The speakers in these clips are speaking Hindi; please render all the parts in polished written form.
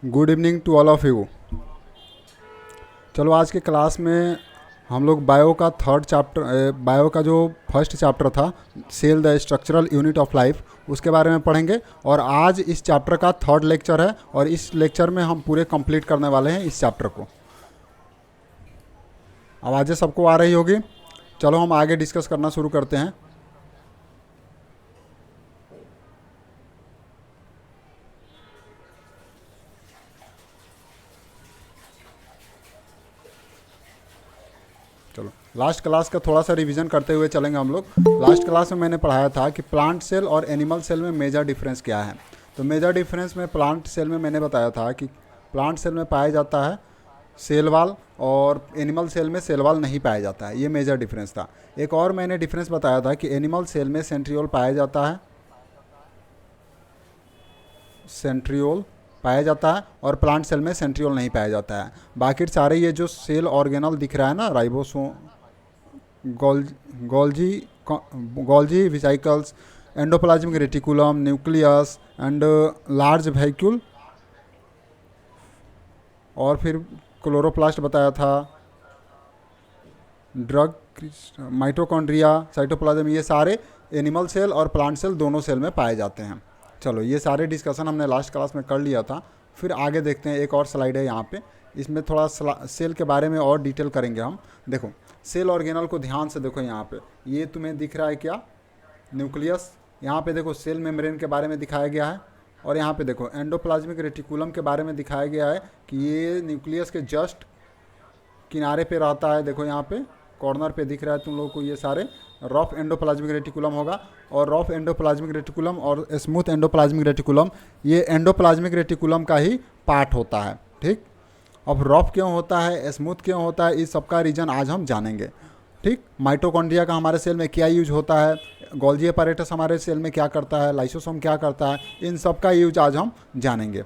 Good evening to all of you. चलो आज के क्लास में हम लोग बायो का थर्ड चैप्टर, बायो का जो फर्स्ट चैप्टर था cell the structural unit of life, उसके बारे में पढ़ेंगे। और आज इस चैप्टर का थर्ड लेक्चर है और इस लेक्चर में हम पूरे कंप्लीट करने वाले हैं इस चैप्टर को। आवाज़ें सबको आ रही होगी। चलो हम आगे डिस्कस करना शुरू करते हैं। चलो लास्ट क्लास का थोड़ा सा रिवीजन करते हुए चलेंगे हम लोग। लास्ट क्लास में मैंने पढ़ाया था कि प्लांट सेल और एनिमल सेल में मेजर डिफरेंस क्या है। तो मेजर डिफरेंस में प्लांट सेल में मैंने बताया था कि प्लांट सेल में पाया जाता है सेल वाल और एनिमल सेल में सेल वाल नहीं पाया जाता है। ये मेजर डिफरेंस था। एक और मैंने डिफरेंस बताया था कि एनिमल सेल में सेंट्रियोल पाया जाता है, सेंट्रियोल पाया जाता है और प्लांट सेल में सेंट्रियोल नहीं पाया जाता है। बाकी सारे ये जो सेल ऑर्गेनल दिख रहा है ना, ribosome, Golgi Golgi vesicles, endoplasmic reticulum, nucleus and large vacuole, और फिर क्लोरोप्लास्ट बताया था, ड्रग, माइटोकॉन्ड्रिया, साइटोप्लाज्म, ये सारे एनिमल सेल और प्लांट सेल दोनों सेल में पाए जाते हैं। चलो ये सारे डिस्कशन हमने लास्ट क्लास में कर लिया था। फिर आगे देखते हैं, एक और स्लाइड है यहाँ पे, इसमें थोड़ा सेल के बारे में और डिटेल करेंगे हम। देखो सेल ऑर्गेनल को ध्यान से देखो, यहाँ पे ये तुम्हें दिख रहा है क्या, न्यूक्लियस। यहाँ पे देखो सेल मेम्ब्रेन के बारे में दिखाया गया है और यहाँ पे देखो एंडोप्लाज्मिक रेटिकुलम के बारे में दिखाया गया है कि ये न्यूक्लियस के जस्ट किनारे पे रहता है। देखो यहाँ पे कॉर्नर पे दिख रहा है तुम लोगों को, ये सारे रफ एंडोप्लाज्मिक रेटिकुलम होगा। और रफ एंडोप्लाज्मिक रेटिकुलम और स्मूथ एंडोप्लाज्मिक रेटिकुलम, ये एंडोप्लाज्मिक रेटिकुलम का ही पार्ट होता है। ठीक, अब रफ क्यों होता है, स्मूथ क्यों होता है, इस सब का रीजन आज हम जानेंगे। ठीक, माइटोकॉन्ड्रिया का हमारे सेल में क्या यूज होता है, गोल्जी अपैरेटस हमारे सेल में क्या करता है, लाइसोसोम क्या करता है, इन सब का यूज आज हम जानेंगे।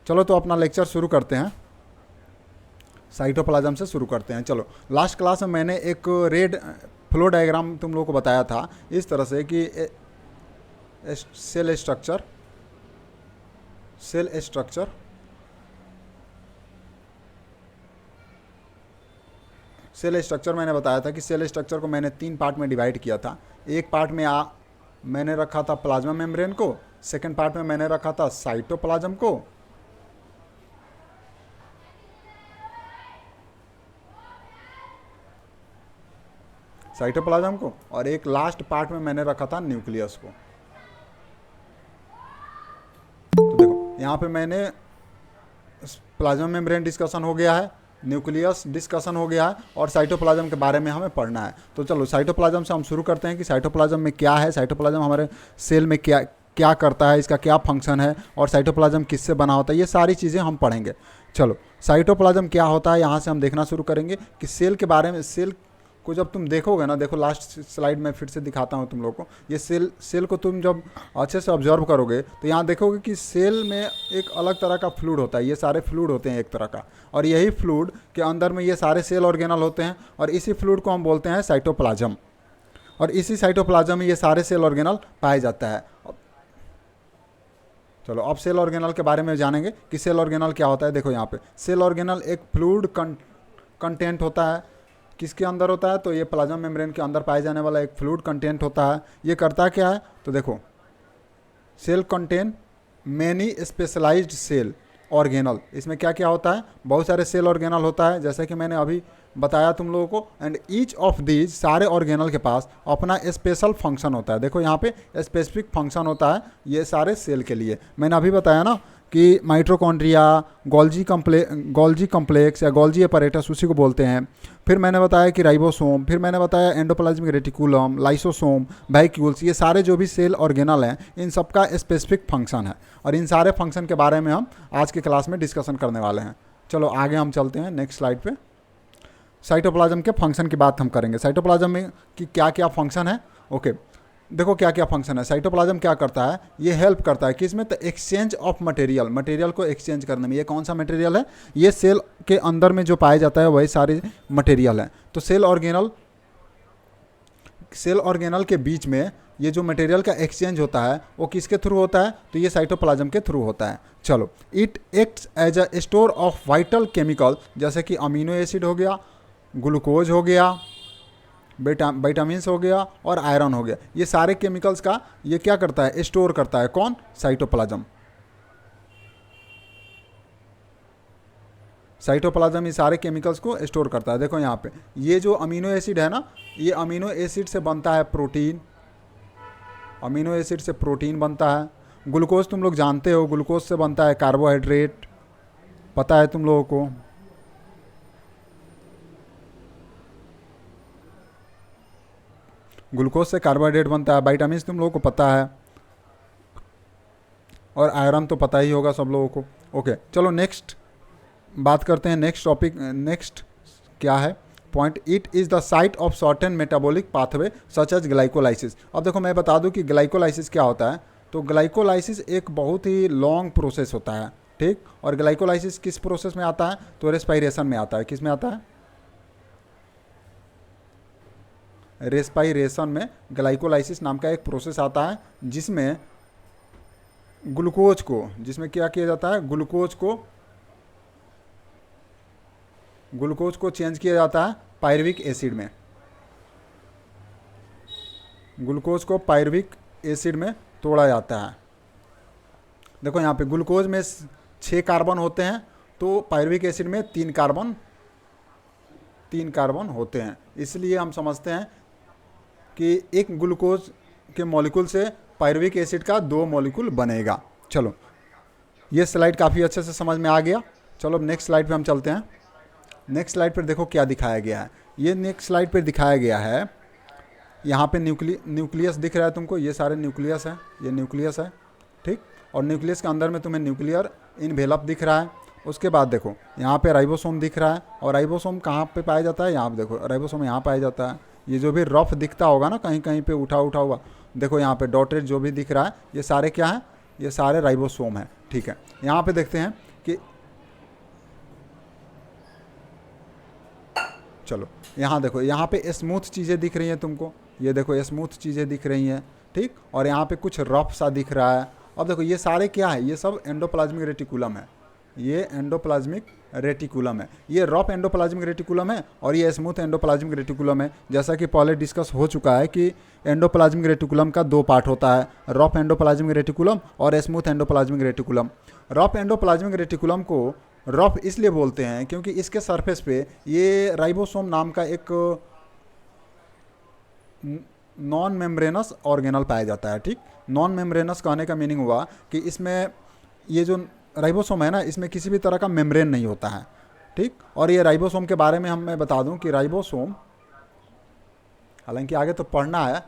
चलो तो अपना लेक्चर शुरू करते हैं, साइटोप्लाज्म से शुरू करते हैं। चलो लास्ट क्लास में मैंने एक रेड फ्लो डायग्राम तुम लोगों को बताया था इस तरह से कि सेल स्ट्रक्चर मैंने बताया था कि सेल स्ट्रक्चर को मैंने 3 पार्ट में डिवाइड किया था। एक पार्ट में मैंने रखा था प्लाज्मा मेम्ब्रेन को, सेकेंड पार्ट में मैंने रखा था साइटोप्लाज्म को, और एक लास्ट पार्ट में मैंने रखा था न्यूक्लियस को। तो देखो यहाँ पे मैंने प्लाज्मा मेम्ब्रेन डिस्कशन हो गया है, न्यूक्लियस डिस्कशन हो गया है और साइटोप्लाज्म के बारे में हमें पढ़ना है। तो चलो साइटोप्लाज्म से हम शुरू करते हैं कि साइटोप्लाज्म में क्या है, साइटोप्लाज्म हमारे सेल में क्या क्या करता है, इसका क्या फंक्शन है और साइटोप्लाज्म किससे बना होता है, ये सारी चीज़ें हम पढ़ेंगे। चलो साइटोप्लाज्म क्या होता है यहाँ से हम देखना शुरू करेंगे कि सेल के बारे में। सेल को जब तुम देखोगे ना, देखो लास्ट स्लाइड में फिर से दिखाता हूँ तुम लोग को। ये सेल को तुम जब अच्छे से ऑब्जर्व करोगे तो यहाँ देखोगे कि सेल में एक अलग तरह का फ्लूइड होता है। ये सारे फ्लूइड होते हैं एक तरह का, और यही फ्लूइड के अंदर में ये सारे सेल ऑर्गेनल होते हैं और इसी फ्लूइड को हम बोलते हैं साइटोप्लाज्म, और इसी साइटोप्लाज्म में ये सारे सेल ऑर्गेनल पाए जाता है। चलो अब सेल ऑर्गेनल के बारे में जानेंगे कि सेल ऑर्गेनल क्या होता है। देखो यहाँ पे सेल ऑर्गेनल एक फ्लूइड कंटेंट होता है। किसके अंदर होता है, तो ये प्लाज्मा मेम्ब्रेन के अंदर पाए जाने वाला एक फ्लूइड कंटेंट होता है। ये करता क्या है, तो देखो cell contain many specialised cell organelle. इसमें क्या क्या होता है, बहुत सारे सेल ऑर्गेनल होता है जैसे कि मैंने अभी बताया तुम लोगों को। एंड ईच ऑफ दीज, सारे ऑर्गेनल के पास अपना स्पेशल फंक्शन होता है। देखो यहाँ पे स्पेसिफिक फंक्शन होता है ये सारे सेल के लिए। मैंने अभी बताया ना कि माइटोकॉन्ड्रिया, गोल्जी कम्प्लेक्स या गोल्जी अपैरेटस उसी को बोलते हैं। फिर मैंने बताया कि राइबोसोम, फिर मैंने बताया एंडोप्लाज्मिक रेटिकुलम, लाइसोसोम, वेहिक्यूल्स, ये सारे जो भी सेल ऑर्गेनल हैं इन सब का स्पेसिफिक फंक्शन है और इन सारे फंक्शन के बारे में हम आज के क्लास में डिस्कशन करने वाले हैं। चलो आगे हम चलते हैं नेक्स्ट स्लाइड पे। साइटोप्लाज्म के फंक्शन की बात हम करेंगे। साइटोप्लाज्म में कि क्या क्या फंक्शन है। ओके, देखो क्या क्या फंक्शन है। साइटोप्लाज्म क्या करता है, ये हेल्प करता है किसमें, तो एक्सचेंज ऑफ मटेरियल को एक्सचेंज करने में। ये कौन सा मटेरियल है, ये सेल के अंदर में जो पाया जाता है वही सारे मटेरियल हैं। तो सेल ऑर्गेनल के बीच में ये जो मटेरियल का एक्सचेंज होता है वो किसके थ्रू होता है, तो ये साइटोप्लाज्म के थ्रू होता है। चलो, it acts as a store of vital chemical, जैसे कि अमीनो एसिड हो गया, ग्लूकोज हो गया, विटामिन्स हो गया और आयरन हो गया। ये सारे केमिकल्स का ये क्या करता है, स्टोर करता है। कौन? साइटोप्लाज्म। साइटोप्लाज्म ये सारे केमिकल्स को स्टोर करता है। देखो यहाँ पे ये जो अमीनो एसिड है ना, ये अमीनो एसिड से बनता है प्रोटीन, अमीनो एसिड से प्रोटीन बनता है। ग्लूकोज तुम लोग जानते हो, ग्लूकोज से बनता है कार्बोहाइड्रेट, पता है तुम लोगों को। ग्लूकोज से कार्बोहाइड्रेट बनता है। विटामिन तुम लोगों को पता है, और आयरन तो पता ही होगा सब लोगों को। ओके, चलो नेक्स्ट बात करते हैं। नेक्स्ट टॉपिक, नेक्स्ट क्या है point, it is the site of certain metabolic pathway such as glycolysis. अब देखो मैं बता दूं कि ग्लाइकोलाइसिस क्या होता है। तो ग्लाइकोलाइसिस एक बहुत ही लॉन्ग प्रोसेस होता है, ठीक। और ग्लाइकोलाइसिस किस प्रोसेस में आता है, तो रेस्पायरेशन में आता है। किस में आता है? रेस्पायरेशन में ग्लाइकोलाइसिस नाम का एक प्रोसेस आता है, जिसमें ग्लूकोज को, जिसमें क्या किया जाता है, ग्लूकोज को चेंज किया जाता है पायरुविक एसिड में। ग्लूकोज को पायरुविक एसिड में तोड़ा जाता है। देखो यहाँ पे ग्लूकोज में 6 कार्बन होते हैं, तो पायरुविक एसिड में 3 कार्बन होते हैं। इसलिए हम समझते हैं कि एक ग्लूकोज के मॉलिक्यूल से पायरुविक एसिड का 2 मॉलिक्यूल बनेगा। चलो, ये स्लाइड काफ़ी अच्छे से समझ में आ गया। चलो अब नेक्स्ट स्लाइड पे हम चलते हैं। नेक्स्ट स्लाइड पर देखो क्या दिखाया गया है। ये नेक्स्ट स्लाइड पर दिखाया गया है, यहाँ पे न्यूक्लियस दिख रहा है तुमको, ये सारे न्यूक्लियस है, ये न्यूक्लियस है, ठीक। और न्यूक्लियस के अंदर में तुम्हें न्यूक्लियर इनवेलप दिख रहा है। उसके बाद देखो यहाँ पे राइबोसोम दिख रहा है, और राइबोसोम कहाँ पे पाया जाता है, यहाँ पे देखो राइबोसोम यहाँ पाया जाता है। ये जो भी रफ दिखता होगा ना कहीं कहीं पे उठा हुआ, देखो यहाँ पे डॉटेड जो भी दिख रहा है, ये सारे क्या है, ये सारे राइबोसोम है, ठीक है। यहाँ पे देखते हैं कि चलो यहाँ देखो, यहाँ पे स्मूथ चीज़ें दिख रही हैं तुमको, ये देखो स्मूथ चीज़ें दिख रही हैं, ठीक। और यहाँ पे कुछ रफ सा दिख रहा है। अब देखो ये सारे क्या है, ये सब एंडोप्लाज्मिक रेटिकुलम है, ये एंडोप्लाज्मिक रेटिकुलम है। ये रफ एंडोप्लाज्मिक रेटिकुलम है और ये स्मूथ एंडोप्लाज्मिक रेटिकुलम है। जैसा कि पहले डिस्कस हो चुका है कि एंडोप्लाज्मिक रेटिकुलम का 2 पार्ट होता है, रफ एंडोप्लाज्मिक रेटिकुलम और smooth endoplasmic reticulum. Rough endoplasmic reticulum को रफ इसलिए बोलते हैं क्योंकि इसके सरफेस पे ये राइबोसोम नाम का एक नॉन मेम्ब्रेनस ऑर्गेनल पाया जाता है, ठीक। नॉन मेम्ब्रेनस कहने का मीनिंग हुआ कि इसमें ये जो राइबोसोम है ना, इसमें किसी भी तरह का मेम्ब्रेन नहीं होता है, ठीक। और ये राइबोसोम के बारे में मैं बता दूं कि राइबोसोम, हालांकि आगे तो पढ़ना है,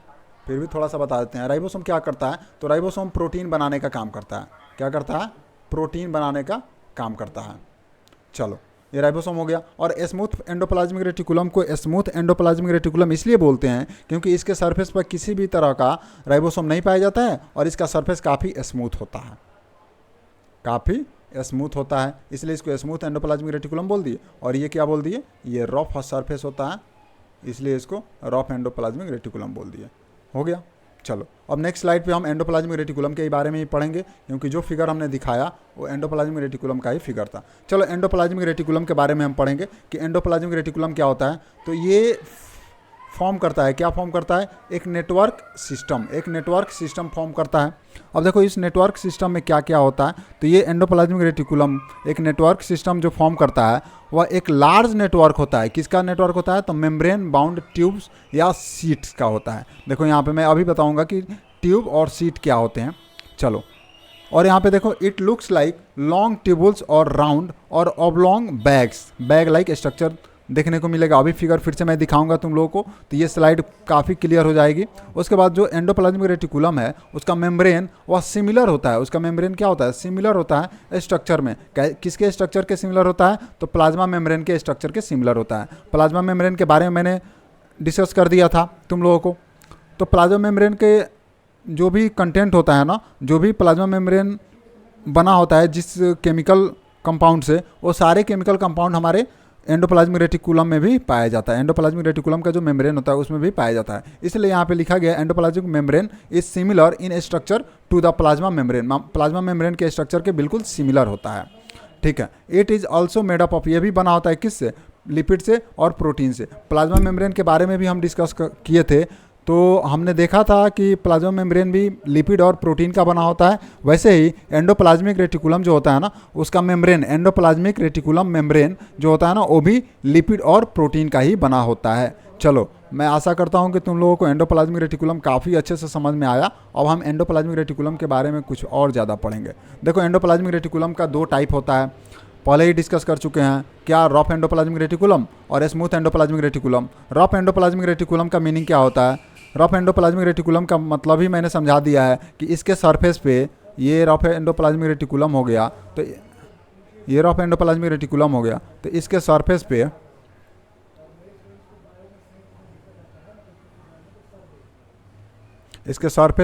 फिर भी थोड़ा सा बता देते हैं। राइबोसोम क्या करता है, तो राइबोसोम प्रोटीन बनाने का काम करता है। क्या करता है? प्रोटीन बनाने का काम करता है। चलो, ये राइबोसोम हो गया। और स्मूथ एंडोप्लाज्मिक रेटिकुलम को स्मूथ एंडोप्लाज्मिक रेटिकुलम इसलिए बोलते हैं क्योंकि इसके सरफेस पर किसी भी तरह का राइबोसोम नहीं पाया जाता है, और इसका सरफेस काफ़ी स्मूथ होता है, काफ़ी स्मूथ होता है, इसलिए इसको स्मूथ एंडोप्लाज्मिक रेटिकुलम बोल दिए। और ये क्या बोल दिए, ये रफ सरफेस होता है, इसलिए इसको रफ एंडोप्लाज्मिक रेटिकुलम बोल दिए। हो गया। चलो अब नेक्स्ट स्लाइड पे हम एंडोप्लाज्मिक रेटिकुलम के बारे में ही पढ़ेंगे, क्योंकि जो फिगर हमने दिखाया वो एंडोप्लाज्मिक रेटिकुलम का ही फिगर था। चलो एंडोप्लाज्मिक रेटिकुलम के बारे में हम पढ़ेंगे कि एंडोप्लाज्मिक रेटिकुलम क्या होता है। तो ये फॉर्म करता है, क्या फॉर्म करता है, एक नेटवर्क सिस्टम फॉर्म करता है। अब देखो इस नेटवर्क सिस्टम में क्या क्या होता है, तो ये एंडोप्लाज्मिक रेटिकुलम एक नेटवर्क सिस्टम जो फॉर्म करता है वह एक लार्ज नेटवर्क होता है। किसका नेटवर्क होता है, तो मेम्ब्रेन बाउंड ट्यूब्स या सीट्स का होता है। देखो यहाँ पे मैं अभी बताऊँगा कि ट्यूब और सीट क्या होते हैं। चलो, और यहाँ पे देखो it looks like long tubules और राउंड और ऑब्लॉन्ग बैग लाइक स्ट्रक्चर देखने को मिलेगा। अभी फिगर फिर से मैं दिखाऊंगा तुम लोगों को, तो ये स्लाइड काफ़ी क्लियर हो जाएगी। उसके बाद जो एंडोप्लाज्मिक रेटिकुलम है उसका मेम्ब्रेन वह सिमिलर होता है। उसका मेम्ब्रेन क्या होता है, सिमिलर होता है स्ट्रक्चर में। किसके स्ट्रक्चर के सिमिलर होता है, तो प्लाज्मा मेम्ब्रेन के स्ट्रक्चर के सिमिलर होता है। प्लाज्मा मेम्ब्रेन के बारे में मैंने डिस्कस कर दिया था तुम लोगों को। तो प्लाज्मा मेम्ब्रेन के जो भी कंटेंट होता है ना, जो भी प्लाज्मा मेम्ब्रेन बना होता है जिस केमिकल कंपाउंड से, वो सारे केमिकल कंपाउंड हमारे एंडोप्लाज्मिक रेटिकुलम में भी पाया जाता है। एंडोप्लाज्मिक रेटिकुलम का जो मेम्ब्रेन होता है उसमें भी पाया जाता है। इसलिए यहाँ पे लिखा गया endoplasmic membrane is similar in structure to the plasma membrane. Plasma membrane के स्ट्रक्चर के बिल्कुल सिमिलर होता है, ठीक है। It is also made up of, ये भी बना होता है किससे, लिपिड से और प्रोटीन से। प्लाज्मा मेम्ब्रेन के बारे में भी हम डिस्कस किए थे, तो हमने देखा था कि प्लाज्मा मेम्ब्रेन भी लिपिड और प्रोटीन का बना होता है। वैसे ही एंडोप्लाज्मिक रेटिकुलम जो होता है ना, उसका मेम्ब्रेन, एंडोप्लाज्मिक रेटिकुलम मेम्ब्रेन जो होता है ना, वो भी लिपिड और प्रोटीन का ही बना होता है। चलो, मैं आशा करता हूँ कि तुम लोगों को एंडोप्लाज्मिक रेटिकुलम काफ़ी अच्छे से समझ में आया। अब हम एंडोप्लाज्मिक रेटिकुलम के बारे में कुछ और ज़्यादा पढ़ेंगे। देखो, एंडोप्लाज्मिक रेटिकुलम का 2 टाइप होता है, पहले ही डिस्कस कर चुके हैं, क्या रफ एंडोप्लाज्मिक रेटिकुलम और smooth endoplasmic reticulum. Rough endoplasmic reticulum का मीनिंग क्या होता है? रफ एंडोप्लाज्मिक रेटिकुलम का मतलब ही मैंने समझा दिया है कि इसके सरफेस पे, ये रफ एंडोप्लाज्मिक रेटिकुलम हो गया, तो ये रफ एंडोप्लाज्मिक रेटिकुलम हो गया, तो इसके सरफेस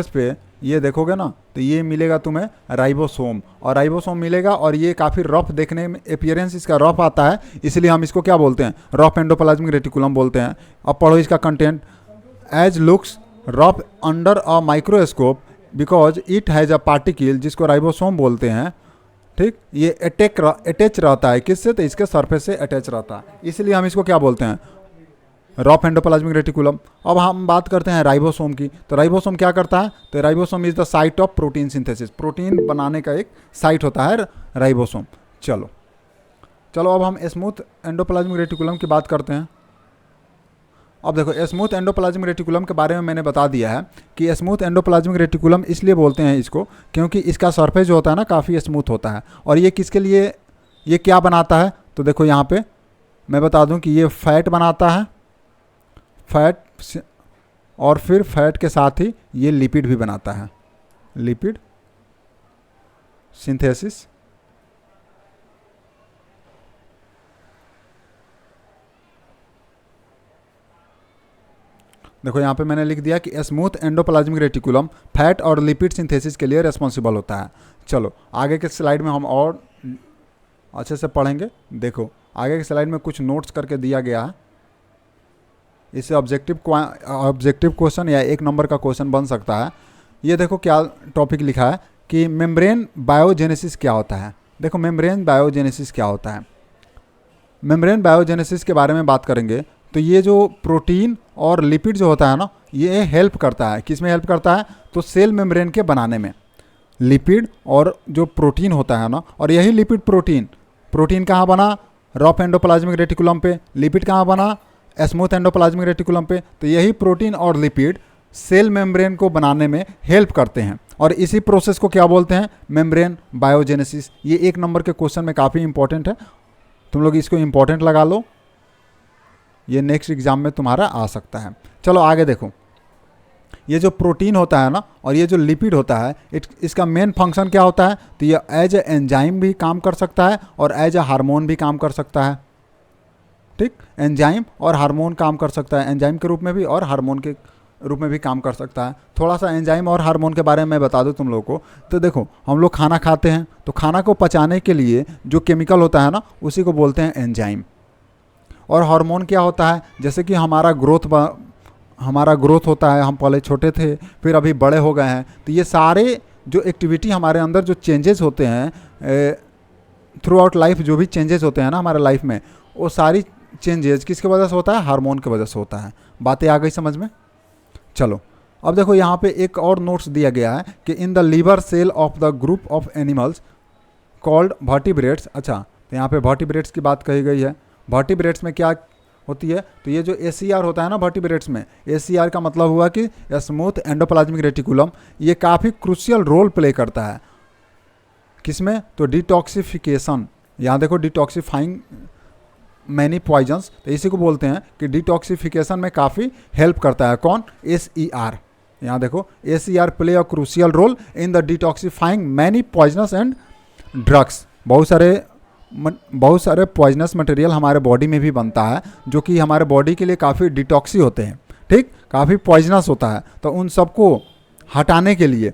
पे ये देखोगे ना, तो ये मिलेगा तुम्हें राइबोसोम, और राइबोसोम मिलेगा, और ये काफ़ी रफ देखने में, अपीयरेंस इसका रफ आता है, इसलिए हम इसको क्या बोलते हैं, रफ एंडोप्लाज्मिक रेटिकुलम बोलते हैं। अब पढ़ो इसका content. As looks rough under a microscope because it has a particle, जिसको राइबोसोम बोलते हैं, ठीक। ये अटैच रहता है किससे, तो इसके सरफेस से अटैच रहता है, इसलिए हम इसको क्या बोलते हैं, रफ एंडोप्लाज्मिक रेटिकुलम। अब हम बात करते हैं राइबोसोम की। तो राइबोसोम क्या करता है, तो ribosome is the site of protein synthesis. Protein बनाने का एक साइट होता है राइबोसोम। चलो, अब हम स्मूथ एंडोप्लाज्मिक रेटिकुलम की बात करते हैं। अब देखो, स्मूथ एंडोप्लाज्मिक रेटिकुलम के बारे में मैंने बता दिया है कि स्मूथ एंडोप्लाज्मिक रेटिकुलम इसलिए बोलते हैं इसको क्योंकि इसका सरफेस जो होता है ना, काफ़ी स्मूथ होता है। और ये किसके लिए, ये क्या बनाता है, तो देखो यहाँ पे मैं बता दूं कि ये फैट बनाता है, फैट, और फिर फैट के साथ ही ये लिपिड भी बनाता है, लिपिड सिंथेसिस। देखो यहाँ पे मैंने लिख दिया कि स्मूथ एंडोप्लाज्मिक रेटिकुलम फैट और लिपिड सिंथेसिस के लिए रिस्पॉन्सिबल होता है। चलो, आगे के स्लाइड में हम और अच्छे से पढ़ेंगे। देखो, आगे के स्लाइड में कुछ नोट्स करके दिया गया है, इससे ऑब्जेक्टिव क्वेश्चन या 1 नंबर का क्वेश्चन बन सकता है। ये देखो क्या टॉपिक लिखा है कि मेम्ब्रेन बायोजेनेसिस क्या होता है। देखो, मेम्ब्रेन बायोजेनेसिस क्या होता है। मेम्ब्रेन बायोजेनेसिस के बारे में बात करेंगे तो ये जो प्रोटीन और लिपिड जो होता है ना, ये हेल्प करता है, किस में हेल्प करता है, तो सेल मेम्ब्रेन के बनाने में। लिपिड और जो प्रोटीन होता है ना, और यही लिपिड प्रोटीन कहाँ बना, रफ एंडोप्लाज्मिक रेटिकुलम पे। लिपिड कहाँ बना, स्मूथ एंडोप्लाज्मिक रेटिकुलम पे। तो यही प्रोटीन और लिपिड सेल मेम्ब्रेन को बनाने में हेल्प करते हैं, और इसी प्रोसेस को क्या बोलते हैं, मेम्ब्रेन बायोजेनेसिस। ये 1 नंबर के क्वेश्चन में काफ़ी इंपॉर्टेंट है, तुम लोग इसको इंपॉर्टेंट लगा लो, ये नेक्स्ट एग्जाम में तुम्हारा आ सकता है। चलो आगे देखो, ये जो प्रोटीन होता है ना, और ये जो लिपिड होता है, इसका मेन फंक्शन क्या होता है, तो ये एज ए एंजाइम भी काम कर सकता है और एज ए हार्मोन भी काम कर सकता है, ठीक। एंजाइम और हार्मोन काम कर सकता है, एंजाइम के रूप में भी और हार्मोन के रूप में भी काम कर सकता है। थोड़ा सा एंजाइम और हार्मोन के बारे में मैं बता दूं तुम लोगों को। तो देखो, हम लोग खाना खाते हैं, तो खाना को पचाने के लिए जो केमिकल होता है ना, उसी को बोलते हैं एंजाइम। और हार्मोन क्या होता है, जैसे कि हमारा ग्रोथ होता है, हम पहले छोटे थे फिर अभी बड़े हो गए हैं, तो ये सारे जो एक्टिविटी हमारे अंदर जो चेंजेस होते हैं थ्रू आउट लाइफ, जो भी चेंजेस होते हैं ना हमारे लाइफ में, वो सारी चेंजेस किसके वजह से होता है, हार्मोन की वजह से होता है। बातें आ गई समझ में। चलो, अब देखो यहाँ पे एक और नोट्स दिया गया है कि in the liver cell of the group of animals called vertebrates. अच्छा, तो यहाँ पे वर्टिब्रेट्स की बात कही गई है। वर्टिब्रेट्स में क्या होती है, तो ये जो ACR होता है ना वर्टिब्रेट्स में, ACR का मतलब हुआ कि स्मूथ एंडोप्लाज्मिक रेटिकुलम, ये काफ़ी क्रूशियल रोल प्ले करता है किसमें, तो डिटॉक्सिफिकेशन। यहाँ देखो, डिटॉक्सिफाइंग मैनी पॉइजन्स, तो इसी को बोलते हैं कि डिटॉक्सिफिकेशन में काफ़ी हेल्प करता है। कौन, ACR। यहाँ देखो, ACR play a crucial role in the detoxifying many poisonous and drugs. बहुत सारे पॉइजनस मटेरियल हमारे बॉडी में भी बनता है, जो कि हमारे बॉडी के लिए काफ़ी डिटॉक्सी होते हैं, ठीक, काफ़ी पॉइजनस होता है। तो उन सबको हटाने के लिए,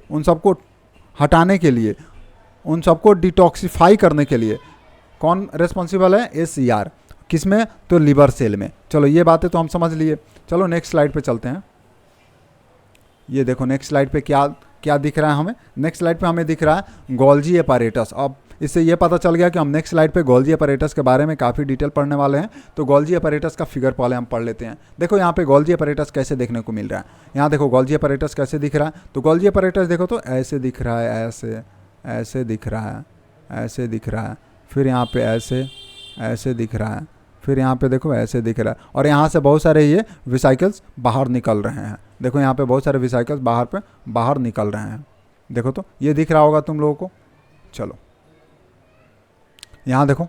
उन सबको डिटॉक्सिफाई करने के लिए कौन रेस्पॉन्सिबल है, ACR। किस में, तो लीवर सेल में। चलो ये बातें तो हम समझ लिए। चलो नेक्स्ट स्लाइड पे चलते हैं। ये देखो नेक्स्ट स्लाइड पे क्या क्या दिख रहा है हमें। नेक्स्ट स्लाइड पे हमें दिख रहा है गोल्जी अपैरेटस। अब इससे ये पता चल गया कि हम नेक्स्ट स्लाइड पे गोल्जी अपैरेटस के बारे में काफ़ी डिटेल पढ़ने वाले हैं। तो गोल्जी अपैरेटस का फिगर पहले हम पढ़ लेते हैं। देखो यहाँ पे गोल्जी अपैरेटस कैसे देखने को मिल रहा है। यहाँ देखो गोल्जी अपैरेटस कैसे दिख रहा है। तो गोल्जी अपैरेटस देखो तो ऐसे दिख रहा है, ऐसे ऐसे दिख रहा है, ऐसे दिख रहा है, फिर यहाँ पे ऐसे ऐसे दिख रहा है, फिर यहाँ पे देखो ऐसे दिख रहा है, और यहाँ से बहुत सारे ये विसाइकल्स बाहर निकल रहे हैं। देखो यहाँ पे बहुत सारे विसाइकल्स बाहर निकल रहे हैं। देखो तो ये दिख रहा होगा तुम लोगों को। चलो यहाँ देखो,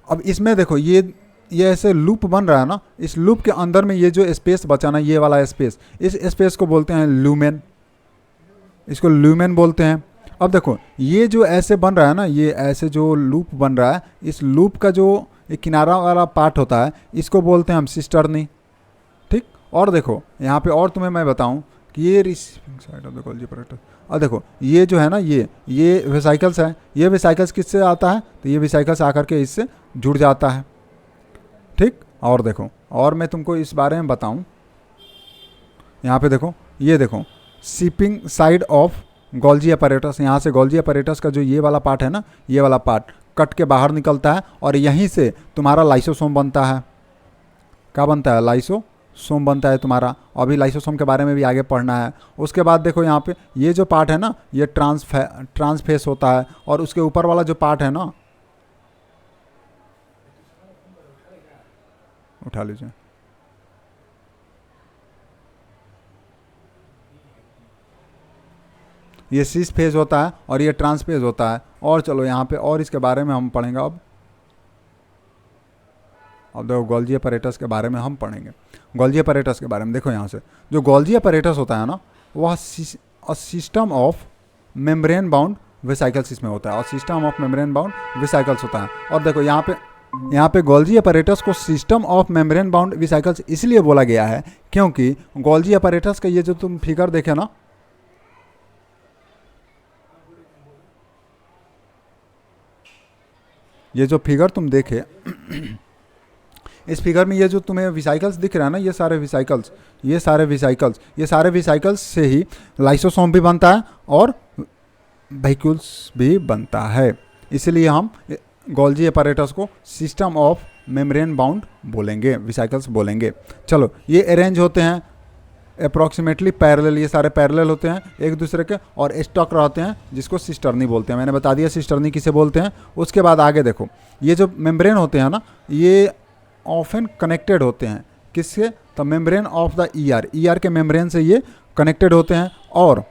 अब इसमें देखो ये ऐसे लूप बन रहा है ना। इस लूप के अंदर में ये जो स्पेस बचा ना, ये वाला स्पेस, इस स्पेस को बोलते हैं लूमेन। इसको लूमेन बोलते हैं। अब देखो ये जो ऐसे बन रहा है ना, ये ऐसे जो लूप बन रहा है, इस लूप का जो एक किनारा वाला पार्ट होता है, इसको बोलते हैं हम सिस्टर्नी। ठीक। और देखो यहाँ पे और तुम्हें मैं बताऊं कि ये receiving side of the Golgi apparatus. और देखो ये जो है ना, ये वेसाइकल्स है। ये वेसाइकल्स किससे आता है, तो ये वेसाइकल्स आकर के इससे जुड़ जाता है। ठीक। और देखो, और मैं तुमको इस बारे में बताऊं, यहाँ पे देखो, ये देखो shipping side of Golgi apparatus. यहाँ से गोल्जी अपैरेटस का जो ये वाला पार्ट है ना, ये वाला पार्ट कट के बाहर निकलता है, और यहीं से तुम्हारा लाइसोसोम बनता है। क्या बनता है, लाइसोसोम बनता है तुम्हारा। अभी लाइसोसोम के बारे में भी आगे पढ़ना है। उसके बाद देखो यहाँ पे ये जो पार्ट है ना, ये ट्रांसफेस होता है, और उसके ऊपर वाला जो पार्ट है ना, उठा लीजिए, ये सिस फेज होता है और ये ट्रांसफेज होता है। और चलो यहाँ पे और इसके बारे में हम पढ़ेंगे। अब देखो गोल्जी अपैरेटस के बारे में हम पढ़ेंगे। गोल्जी अपैरेटस के बारे में देखो, यहाँ से जो गोल्जी अपैरेटस होता है ना, वह system of membrane bound vesicles इसमें होता है, और system of membrane bound vesicles होता है। और देखो यहाँ पे गोल्जी अपैरेटस को system of membrane bound vesicles इसलिए बोला गया है क्योंकि गोल्जी अपैरेटस का ये जो तुम फिगर देखे ना, ये जो फिगर तुम देखे, इस फिगर में ये जो तुम्हें विसाइकल्स दिख रहा है ना, ये सारे विसाइकल्स से ही लाइसोसोम भी बनता है और वेहिकल्स भी बनता है। इसलिए हम गोल्जी अपैरेटस को सिस्टम ऑफ मेम्ब्रेन बाउंड बोलेंगे, विसाइकल्स बोलेंगे। चलो ये अरेंज होते हैं अप्रॉक्सीमेटली पैरेलल, ये सारे पैरेलल होते हैं एक दूसरे के, और स्टॉक रहते हैं जिसको सिस्टर्नी बोलते हैं। मैंने बता दिया सिस्टर्नी किसे बोलते हैं। उसके बाद आगे देखो, ये जो मेम्ब्रेन होते हैं ना, ये ऑफन कनेक्टेड होते हैं किससे, तो मेम्ब्रेन ऑफ द ईआर के मेम्ब्रेन से ये कनेक्टेड होते हैं, और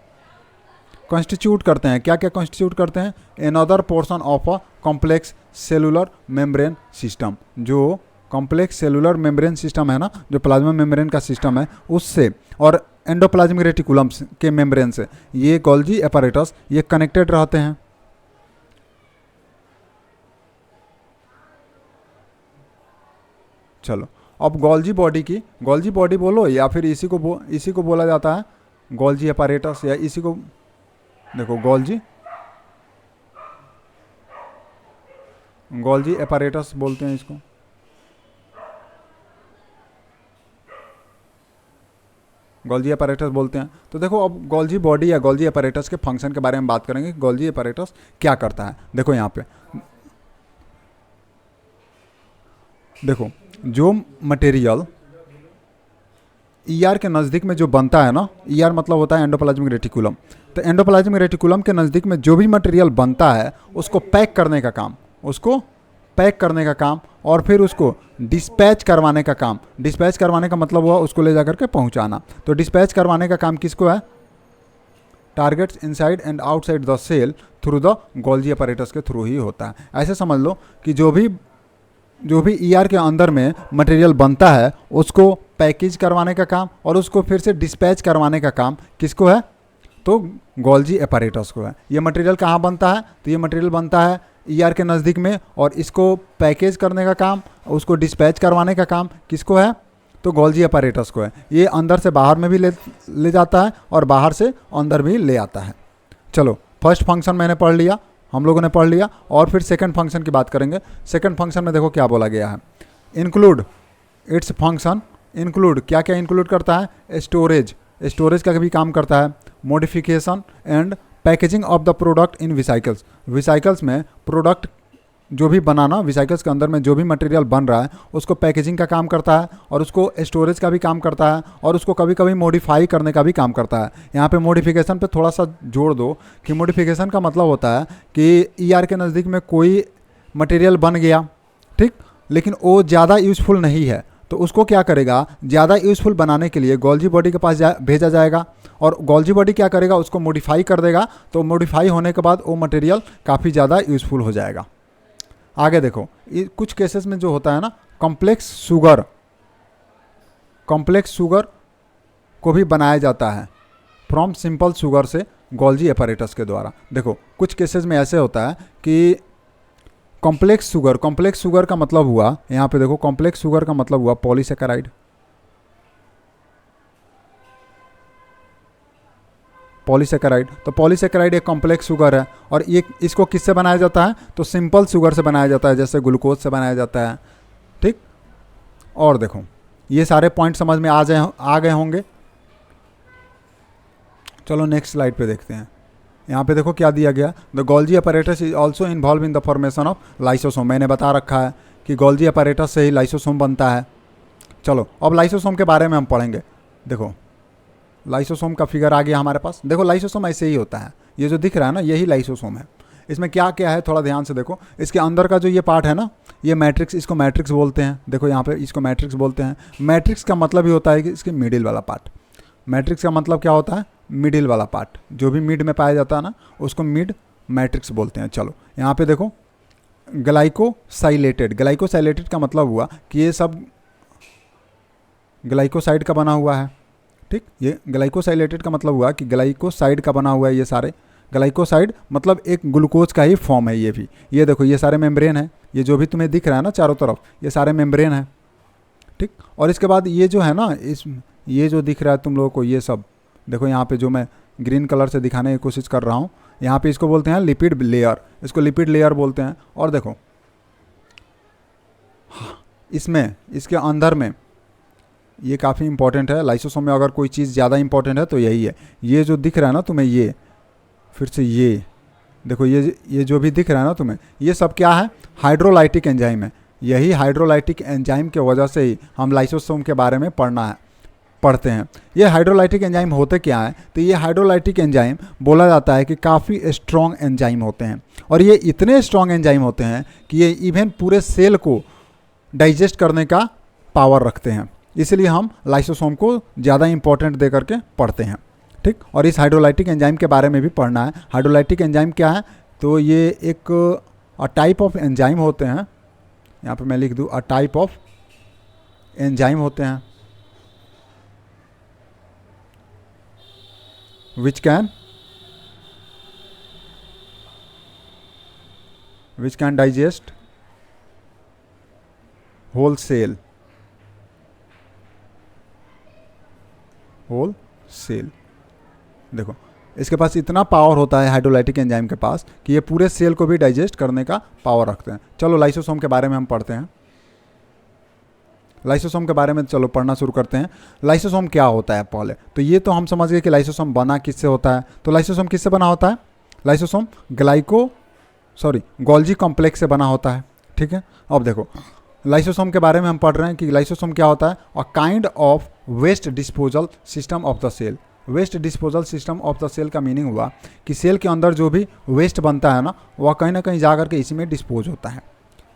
कॉन्स्टिट्यूट करते हैं, क्या क्या कॉन्स्टिट्यूट करते हैं, another portion of a complex cellular membrane system. जो कॉम्प्लेक्स सेलुलर मेम्ब्रेन सिस्टम है ना, जो प्लाज्मा मेम्ब्रेन का सिस्टम है, उससे और एंडोप्लाज्मिक रेटिकुलम के मेम्ब्रेन से ये गोल्जी अपैरेटस ये कनेक्टेड रहते हैं। चलो अब गोल्जी बॉडी बोलो, या फिर इसी को बोला जाता है गोल्जी अपैरेटस, या इसी को देखो गोल्जी अपैरेटस बोलते हैं इसको। गोल्जी अपैरेटस बोलते हैं। तो देखो अब गोल्जी बॉडी या गोल्जी अपैरेटस के फंक्शन के बारे में बात करेंगे। गोल्जी अपैरेटस क्या करता है, देखो यहाँ पे देखो, जो मटेरियल ईआर के नज़दीक में जो बनता है ना, ईआर मतलब होता है एंडोप्लाज्मिक रेटिकुलम। तो एंडोप्लाज्मिक रेटिकुलम के नज़दीक में जो भी मटेरियल बनता है उसको पैक करने का काम, और फिर उसको डिस्पैच करवाने का काम। डिस्पैच करवाने का मतलब हुआ उसको ले जाकर के पहुंचाना। तो डिस्पैच करवाने का काम किसको है, targets inside and outside the cell through the Golgi apparatus के थ्रू ही होता है। ऐसे समझ लो कि जो भी ईआर के अंदर में मटेरियल बनता है उसको पैकेज करवाने का काम और उसको फिर से डिस्पैच करवाने का काम किसको है, तो गोल्जी अपैरेटस को है। ये मटेरियल कहाँ बनता है, तो ये मटेरियल बनता है ईआर के नज़दीक में, और इसको पैकेज करने का काम, उसको डिस्पैच करवाने का काम किसको है, तो गोल्जी अपैरेटस को है। ये अंदर से बाहर में भी ले जाता है और बाहर से अंदर भी ले आता है। चलो फर्स्ट फंक्शन मैंने पढ़ लिया, हम लोगों ने पढ़ लिया, और फिर सेकंड फंक्शन की बात करेंगे। सेकंड फंक्शन में देखो क्या बोला गया है। इंक्लूड इट्स फंक्शन, इंक्लूड क्या क्या इंक्लूड करता है, स्टोरेज, स्टोरेज का भी काम करता है, modification and packaging of the product in vesicles, vesicles में प्रोडक्ट जो भी बनाना, विसाइकल्स के अंदर में जो भी मटेरियल बन रहा है उसको पैकेजिंग का काम करता है और उसको स्टोरेज का भी काम करता है और उसको कभी कभी मॉडिफाई करने का भी काम करता है। यहाँ पे मॉडिफिकेशन पे थोड़ा सा जोड़ दो कि मॉडिफिकेशन का मतलब होता है कि ईआर के नज़दीक में कोई मटेरियल बन गया, ठीक, लेकिन वो ज़्यादा यूज़फुल नहीं है, तो उसको क्या करेगा, ज़्यादा यूज़फुल बनाने के लिए गोल्जी बॉडी के पास भेजा जाएगा और गोल्जी बॉडी क्या करेगा, उसको मॉडिफाई कर देगा, तो मॉडिफाई होने के बाद वो मटेरियल काफ़ी ज़्यादा यूज़फुल हो जाएगा। आगे देखो, कुछ केसेस में जो होता है ना, कॉम्प्लेक्स शुगर को भी बनाया जाता है फ्रॉम सिंपल शुगर से गोल्जी एपरेटस के द्वारा। देखो कुछ केसेस में ऐसे होता है कि कॉम्प्लेक्स शुगर का मतलब हुआ, यहाँ पे देखो कॉम्प्लेक्स शुगर का मतलब हुआ पॉलीसेकेराइड, तो पॉलीसेकेराइड एक कॉम्प्लेक्स शुगर है और ये इसको किससे बनाया जाता है, तो सिंपल शुगर से बनाया जाता है, जैसे ग्लूकोज से बनाया जाता है, ठीक। और देखो ये सारे पॉइंट समझ में आ गए होंगे। चलो नेक्स्ट स्लाइड पे देखते हैं। यहाँ पे देखो क्या दिया गया, the Golgi apparatus is also involve in the formation of lysosome. मैंने बता रखा है कि गोल्जी अपैरेटस से ही लाइसोसोम बनता है। चलो अब लाइसोसोम के बारे में हम पढ़ेंगे। देखो लाइसोसोम का फिगर आ गया हमारे पास। देखो लाइसोसोम ऐसे ही होता है, ये जो दिख रहा है ना यही लाइसोसोम है। इसमें क्या क्या है थोड़ा ध्यान से देखो। इसके अंदर का जो ये पार्ट है ना, ये मैट्रिक्स, इसको मैट्रिक्स बोलते हैं। देखो यहाँ पे इसको मैट्रिक्स बोलते हैं। मैट्रिक्स का मतलब ही होता है कि इसके मिडिल वाला पार्ट। मैट्रिक्स का मतलब क्या होता है, मिडिल वाला पार्ट, जो भी मिड में पाया जाता है ना उसको मिड मैट्रिक्स बोलते हैं। चलो यहाँ पे देखो ग्लाइकोसाइलेटेड का मतलब हुआ कि ये सब ग्लाइकोसाइड का बना हुआ है, ठीक। ये ग्लाइकोसाइलेटेड का मतलब हुआ कि ग्लाइकोसाइड का बना हुआ है। ये सारे ग्लाइकोसाइड मतलब एक ग्लूकोज का ही फॉर्म है ये भी। ये देखो ये सारे मेम्ब्रेन है, ये जो भी तुम्हें दिख रहा है ना चारों तरफ, ये सारे मेम्ब्रेन है, ठीक। और इसके बाद ये जो है ना, ये जो दिख रहा है तुम लोगों को, ये सब देखो यहाँ पे जो मैं ग्रीन कलर से दिखाने की कोशिश कर रहा हूँ, यहाँ पे इसको बोलते हैं लिपिड लेयर, इसको लिपिड लेयर बोलते हैं। और देखो इसमें, इसके अंदर में, ये काफ़ी इंपॉर्टेंट है लाइसोसोम में। अगर कोई चीज़ ज़्यादा इंपॉर्टेंट है तो यही है। ये जो दिख रहा है ना तुम्हें, ये फिर से ये देखो, ये जो भी दिख रहा है ना तुम्हें, ये सब क्या है, हाइड्रोलाइटिक एंजाइम है। यही हाइड्रोलाइटिक एंजाइम के वजह से ही हम लाइसोसोम के बारे में पढ़ते हैं। ये हाइड्रोलाइटिक एंजाइम होते क्या है, तो ये हाइड्रोलाइटिक एंजाइम बोला जाता है कि काफ़ी स्ट्रॉन्ग एंजाइम होते हैं और ये इतने स्ट्रॉन्ग एंजाइम होते हैं कि ये इवन पूरे सेल को डाइजेस्ट करने का पावर रखते हैं। इसलिए हम लाइसोसोम को ज़्यादा इंपॉर्टेंट दे करके पढ़ते हैं, ठीक। और इस हाइड्रोलाइटिक एंजाइम के बारे में भी पढ़ना है। हाइड्रोलाइटिक एंजाइम क्या है, तो ये एक टाइप ऑफ एंजाइम होते हैं। यहाँ पे मैं लिख दूँ, टाइप ऑफ एंजाइम होते हैं which can digest whole cell। देखो इसके पास इतना पावर होता है हाइड्रोलाइटिक एंजाइम के पास कि ये पूरे सेल को भी डाइजेस्ट करने का पावर रखते हैं। चलो लाइसोसोम के बारे में हम पढ़ते हैं। लाइसोसोम के बारे में चलो पढ़ना शुरू करते हैं। लाइसोसोम क्या होता है पहले तो ये तो हम समझ गए कि लाइसोसोम बना किससे होता है। तो लाइसोसोम किससे बना होता है, लाइसोसोम गोल्जी कॉम्प्लेक्स से बना होता है, ठीक है। अब देखो लाइसोसोम के बारे में हम पढ़ रहे हैं कि लाइसोसोम क्या होता है, a kind of waste disposal system of the cell. Waste disposal system of the cell का मीनिंग हुआ कि सेल के अंदर जो भी वेस्ट बनता है ना, वह कहीं ना कहीं जा करके इसी में डिस्पोज होता है,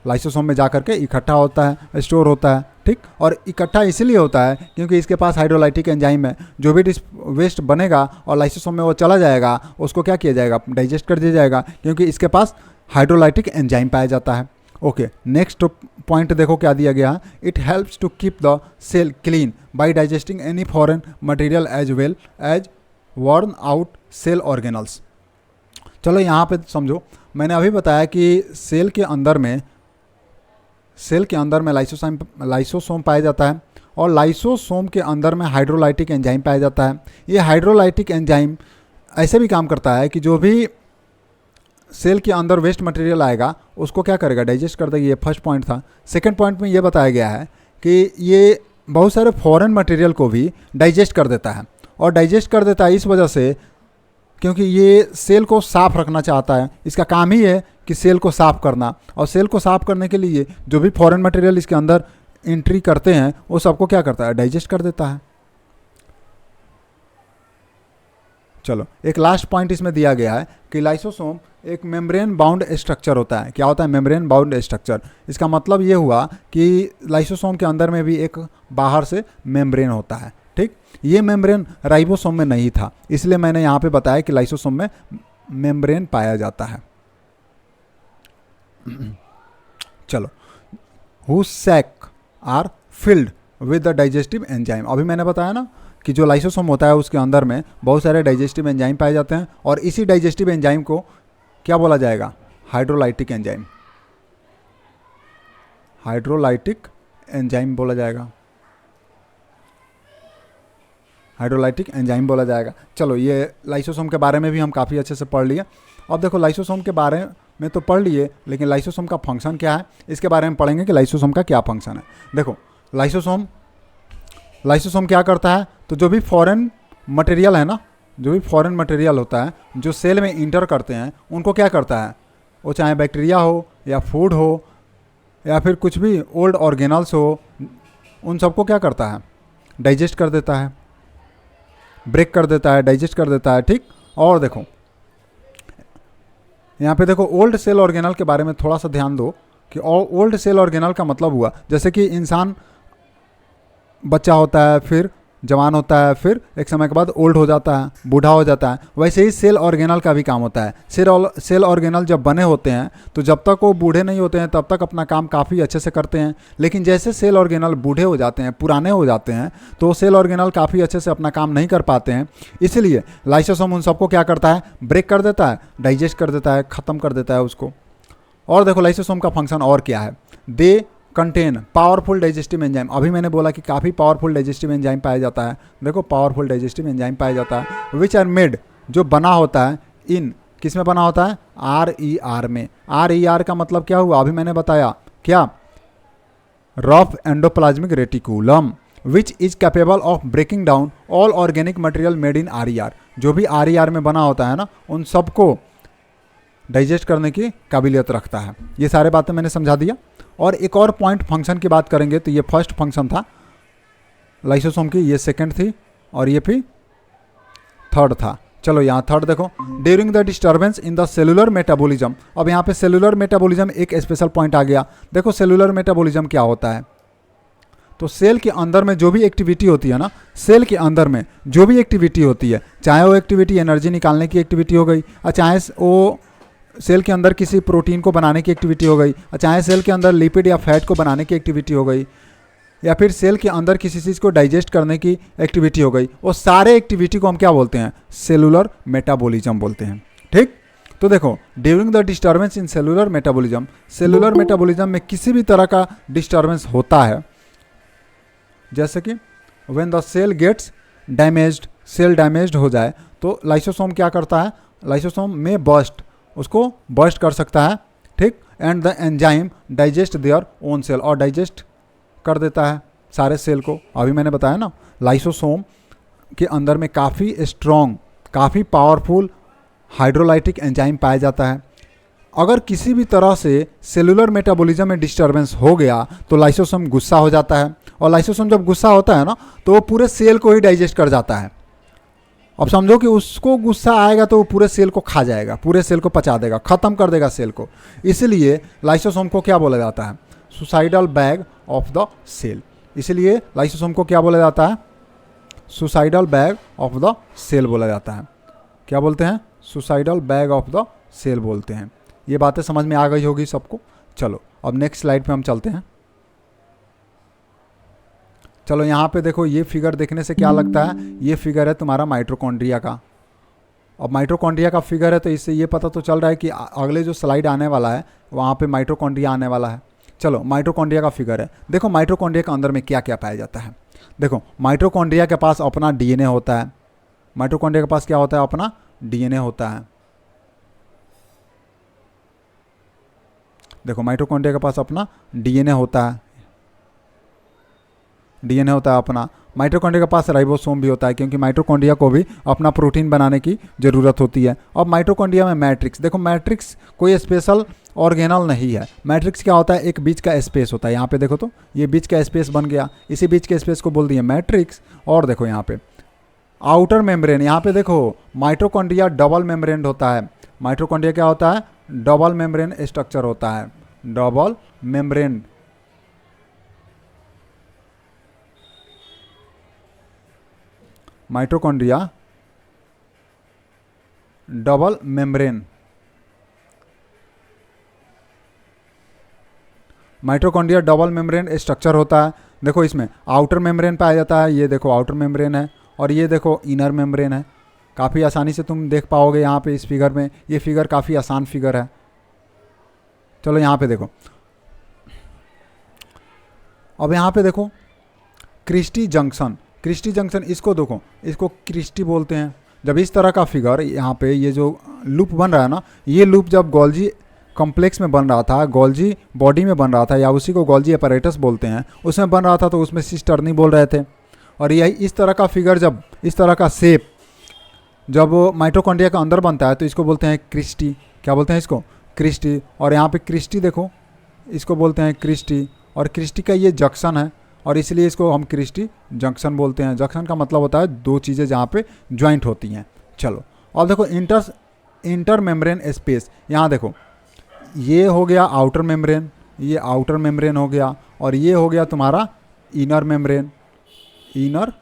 लाइसोसोम में जा करके इकट्ठा होता है, स्टोर होता है, ठीक। और इकट्ठा इसलिए होता है क्योंकि इसके पास हाइड्रोलाइटिक एंजाइम है। जो भी वेस्ट बनेगा और लाइसोसोम में वो चला जाएगा, उसको क्या किया जाएगा, डाइजेस्ट कर दिया जाएगा, क्योंकि इसके पास हाइड्रोलाइटिक एंजाइम पाया जाता है। ओके, नेक्स्ट पॉइंट देखो क्या दिया गया, it helps to keep the cell clean by digesting any foreign material as well as worn out cell organelles. चलो यहाँ पे समझो, मैंने अभी बताया कि सेल के अंदर में लाइसोसोम पाया जाता है और लाइसोसोम के अंदर में हाइड्रोलाइटिक एंजाइम पाया जाता है। ये हाइड्रोलाइटिक एंजाइम ऐसे भी काम करता है कि जो भी सेल के अंदर वेस्ट मटेरियल आएगा उसको क्या करेगा, डाइजेस्ट कर देगा। ये फर्स्ट पॉइंट था। सेकंड पॉइंट में ये बताया गया है कि ये बहुत सारे फॉरेन मटेरियल को भी डाइजेस्ट कर देता है, और डाइजेस्ट कर देता है इस वजह से क्योंकि ये सेल को साफ़ रखना चाहता है। इसका काम ही है कि सेल को साफ़ करना, और सेल को साफ़ करने के लिए जो भी फॉरेन मटेरियल इसके अंदर एंट्री करते हैं वो सबको क्या करता है, डाइजेस्ट कर देता है। चलो एक लास्ट पॉइंट इसमें दिया गया है कि लाइसोसोम एक मेम्ब्रेन बाउंड स्ट्रक्चर होता है। क्या होता है, मेम्ब्रेन बाउंड स्ट्रक्चर। इसका मतलब ये हुआ कि लाइसोसोम के अंदर में भी एक बाहर से मेम्ब्रेन होता है। ठीक, ये मेम्ब्रेन राइबोसोम में नहीं था, इसलिए मैंने यहाँ पे बताया कि लाइसोसोम में मेम्ब्रेन पाया जाता है। चलो, whose sac are filled with the digestive enzyme. अभी मैंने बताया ना कि जो लाइसोसोम होता है उसके अंदर में बहुत सारे डाइजेस्टिव एंजाइम पाए जाते हैं, और इसी डाइजेस्टिव एंजाइम को क्या बोला जाएगा, हाइड्रोलाइटिक एंजाइम। हाइड्रोलाइटिक एंजाइम बोला जाएगा, हाइड्रोलाइटिक एंजाइम बोला जाएगा। चलो, ये लाइसोसोम के बारे में भी हम काफ़ी अच्छे से पढ़ लिए। अब देखो, लाइसोसोम के बारे में तो पढ़ लिए, लेकिन लाइसोसोम का फंक्शन क्या है इसके बारे में पढ़ेंगे कि लाइसोसोम का क्या फंक्शन है। देखो, लाइसोसोम क्या करता है, तो जो भी फॉरेन मटेरियल है ना, जो भी फॉरेन मटेरियल होता है जो सेल में इंटर करते हैं उनको क्या करता है, वो चाहे बैक्टीरिया हो या फूड हो या फिर कुछ भी ओल्ड ऑर्गेनल्स हो, उन सबको क्या करता है, डाइजेस्ट कर देता है, ब्रेक कर देता है, डाइजेस्ट कर देता है। ठीक, और देखो यहाँ पे देखो, ओल्ड सेल ऑर्गेनल के बारे में थोड़ा सा ध्यान दो कि ओल्ड सेल ऑर्गेनल का मतलब हुआ जैसे कि इंसान बच्चा होता है, फिर जवान होता है, फिर एक समय के बाद ओल्ड हो जाता है, बूढ़ा हो जाता है। वैसे ही सेल ऑर्गेनल का भी काम होता है। सेल ऑर्गेनल जब बने होते हैं तो जब तक वो बूढ़े नहीं होते हैं तब तक अपना काम काफ़ी अच्छे से करते हैं, लेकिन जैसे सेल ऑर्गेनल बूढ़े हो जाते हैं, पुराने हो जाते हैं, तो सेल ऑर्गेनल काफ़ी अच्छे से अपना काम नहीं कर पाते हैं। इसलिए लाइसोसोम उन सबको क्या करता है, ब्रेक कर देता है, डाइजेस्ट कर देता है, ख़त्म कर देता है उसको। और देखो, लाइसोसोम का फंक्शन और क्या है, they contain powerful digestive enzyme. अभी मैंने बोला कि काफ़ी पावरफुल डाइजेस्टिव एंजाइम पाया जाता है। देखो, पावरफुल डाइजेस्टिव एंजाइम पाया जाता है विच आर मेड, जो बना होता है इन, किस में बना होता है, RER में। RER का मतलब क्या हुआ, अभी मैंने बताया, क्या, rough endoplasmic reticulum which is capable of breaking down all organic material made in RER। जो भी RER में बना होता है ना, उन सबको डाइजेस्ट करने की काबिलियत रखता है। ये सारे बातें मैंने समझा दिया। और एक और पॉइंट फंक्शन की बात करेंगे तो ये फर्स्ट फंक्शन था लाइसोसोम की, ये सेकंड थी, और ये भी थर्ड था। चलो यहाँ थर्ड देखो, during the disturbance in the cellular metabolism. अब यहाँ पे सेलुलर मेटाबॉलिज्म एक स्पेशल पॉइंट आ गया। देखो, सेलुलर मेटाबॉलिज्म क्या होता है, तो सेल के अंदर में जो भी एक्टिविटी होती है ना, सेल के अंदर में जो भी एक्टिविटी होती है, चाहे वो एक्टिविटी एनर्जी निकालने की एक्टिविटी हो गई, और चाहे वो सेल के अंदर किसी प्रोटीन को बनाने की एक्टिविटी हो गई, चाहे सेल के अंदर लिपिड या फैट को बनाने की एक्टिविटी हो गई, या फिर सेल के अंदर किसी चीज़ को डाइजेस्ट करने की एक्टिविटी हो गई, वो सारे एक्टिविटी को हम क्या बोलते हैं, सेलुलर मेटाबॉलिज्म बोलते हैं। ठीक, तो देखो, during the disturbance in cellular metabolism, cellular metabolism में किसी भी तरह का डिस्टर्बेंस होता है, जैसे कि when the cell gets damaged, cell damaged हो जाए तो लाइसोसोम क्या करता है, लाइसोसोम में बर्स्ट, उसको बर्स्ट कर सकता है। ठीक, and the enzyme digest their own cell, और डाइजेस्ट कर देता है सारे सेल को। अभी मैंने बताया ना, लाइसोसोम के अंदर में काफ़ी स्ट्रॉन्ग, काफ़ी पावरफुल हाइड्रोलाइटिक एंजाइम पाया जाता है। अगर किसी भी तरह से सेलुलर मेटाबॉलिज्म में डिस्टर्बेंस हो गया तो लाइसोसोम गुस्सा हो जाता है, और लाइसोसोम जब गुस्सा होता है ना तो वो पूरे सेल को ही डाइजेस्ट कर जाता है। अब समझो कि उसको गुस्सा आएगा तो वो पूरे सेल को खा जाएगा, पूरे सेल को पचा देगा, ख़त्म कर देगा सेल को। इसलिए लाइसोसोम को क्या बोला जाता है, suicidal bag of the cell. इसलिए लाइसोसोम को क्या बोला जाता है, suicidal bag of the cell बोला जाता है। क्या बोलते हैं, suicidal bag of the cell बोलते हैं। ये बातें समझ में आ गई होगी सबको। चलो अब नेक्स्ट स्लाइड पे हम चलते हैं। चलो यहाँ पे देखो, ये फिगर देखने से क्या लगता है, ये फिगर है तुम्हारा माइटोकॉन्ड्रिया का। अब माइटोकॉन्ड्रिया का फिगर है तो इससे ये पता तो चल रहा है कि अगले जो स्लाइड आने वाला है वहाँ पे माइटोकॉन्ड्रिया आने वाला है। चलो माइटोकॉन्ड्रिया का फिगर है। देखो माइटोकॉन्ड्रिया के अंदर में क्या क्या पाया जाता है। देखो माइटोकॉन्ड्रिया के पास अपना डीएनए होता है। माइटोकॉन्ड्रिया के पास क्या होता है, अपना डीएनए होता है। देखो माइटोकॉन्ड्रिया के पास अपना डीएनए होता है, डीएनए होता है अपना। माइटोकॉन्ड्रिया के पास राइबोसोम भी होता है, क्योंकि माइटोकॉन्ड्रिया को भी अपना प्रोटीन बनाने की ज़रूरत होती है। अब माइटोकॉन्ड्रिया में मैट्रिक्स, देखो मैट्रिक्स कोई स्पेशल ऑर्गेनल नहीं है। मैट्रिक्स क्या होता है, एक बीच का स्पेस होता है। यहाँ पे देखो तो ये बीच का स्पेस बन गया, इसी बीच के स्पेस को बोल दिए मैट्रिक्स। और देखो यहाँ पे आउटर मेम्ब्रेन, यहाँ पे देखो माइटोकॉन्ड्रिया डबल मेम्ब्रेन होता है। माइटोकॉन्ड्रिया क्या होता है, डबल मेम्ब्रेन स्ट्रक्चर होता है, double membrane. Mitochondria double membrane, mitochondria double membrane structure होता है। देखो इसमें आउटर मेम्ब्रेन पाया जाता है, ये देखो आउटर मेम्ब्रेन है, और ये देखो इनर मेम्ब्रेन है। काफ़ी आसानी से तुम देख पाओगे यहाँ पे इस फिगर में, ये फिगर काफ़ी आसान फिगर है। चलो यहाँ पे देखो, अब यहाँ पे देखो क्रिस्टी जंक्शन, क्रिस्टी जंक्शन इसको देखो, इसको क्रिस्टी बोलते हैं। जब इस तरह का फिगर यहाँ पे ये जो लूप बन रहा है ना, ये लूप जब गोल्जी कॉम्प्लेक्स में बन रहा था, गोल्जी बॉडी में बन रहा था, या उसी को गोल्जी अपैरेटस बोलते हैं, उसमें बन रहा था, तो उसमें सिस्टर्नी बोल रहे थे। और यही इस तरह का फिगर, जब इस तरह का शेप जब माइटोकॉन्ड्रिया का अंदर बनता है, तो इसको बोलते हैं क्रिस्टी। क्या बोलते हैं इसको, क्रिस्टी। और यहाँ पे क्रिस्टी देखो, इसको बोलते हैं क्रिस्टी। और क्रिस्टी का ये जंक्शन है, और इसलिए इसको हम क्रिस्टी जंक्शन बोलते हैं। जंक्शन का मतलब होता है दो चीज़ें जहाँ पे ज्वाइंट होती हैं। चलो और देखो इंटर मेम्ब्रेन स्पेस, यहाँ देखो ये हो गया आउटर मेम्ब्रेन, ये आउटर मेम्ब्रेन हो गया, और ये हो गया तुम्हारा इनर मेम्ब्रेन, इनर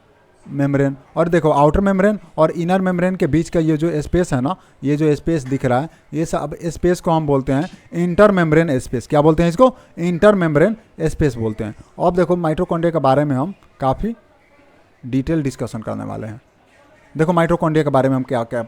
मेम्ब्रेन। और देखो आउटर मेम्ब्रेन और इनर मेम्ब्रेन के बीच का ये जो स्पेस है ना, ये जो स्पेस दिख रहा है, ये सब स्पेस को हम बोलते हैं इंटर मेम्ब्रेन स्पेस। क्या बोलते हैं इसको, इंटर मेम्ब्रेन स्पेस बोलते हैं। अब देखो माइटोकॉन्ड्रिया के बारे में हम काफ़ी डिटेल डिस्कशन करने वाले हैं। देखो माइटोकॉन्ड्रिया के बारे में हम क्या क्या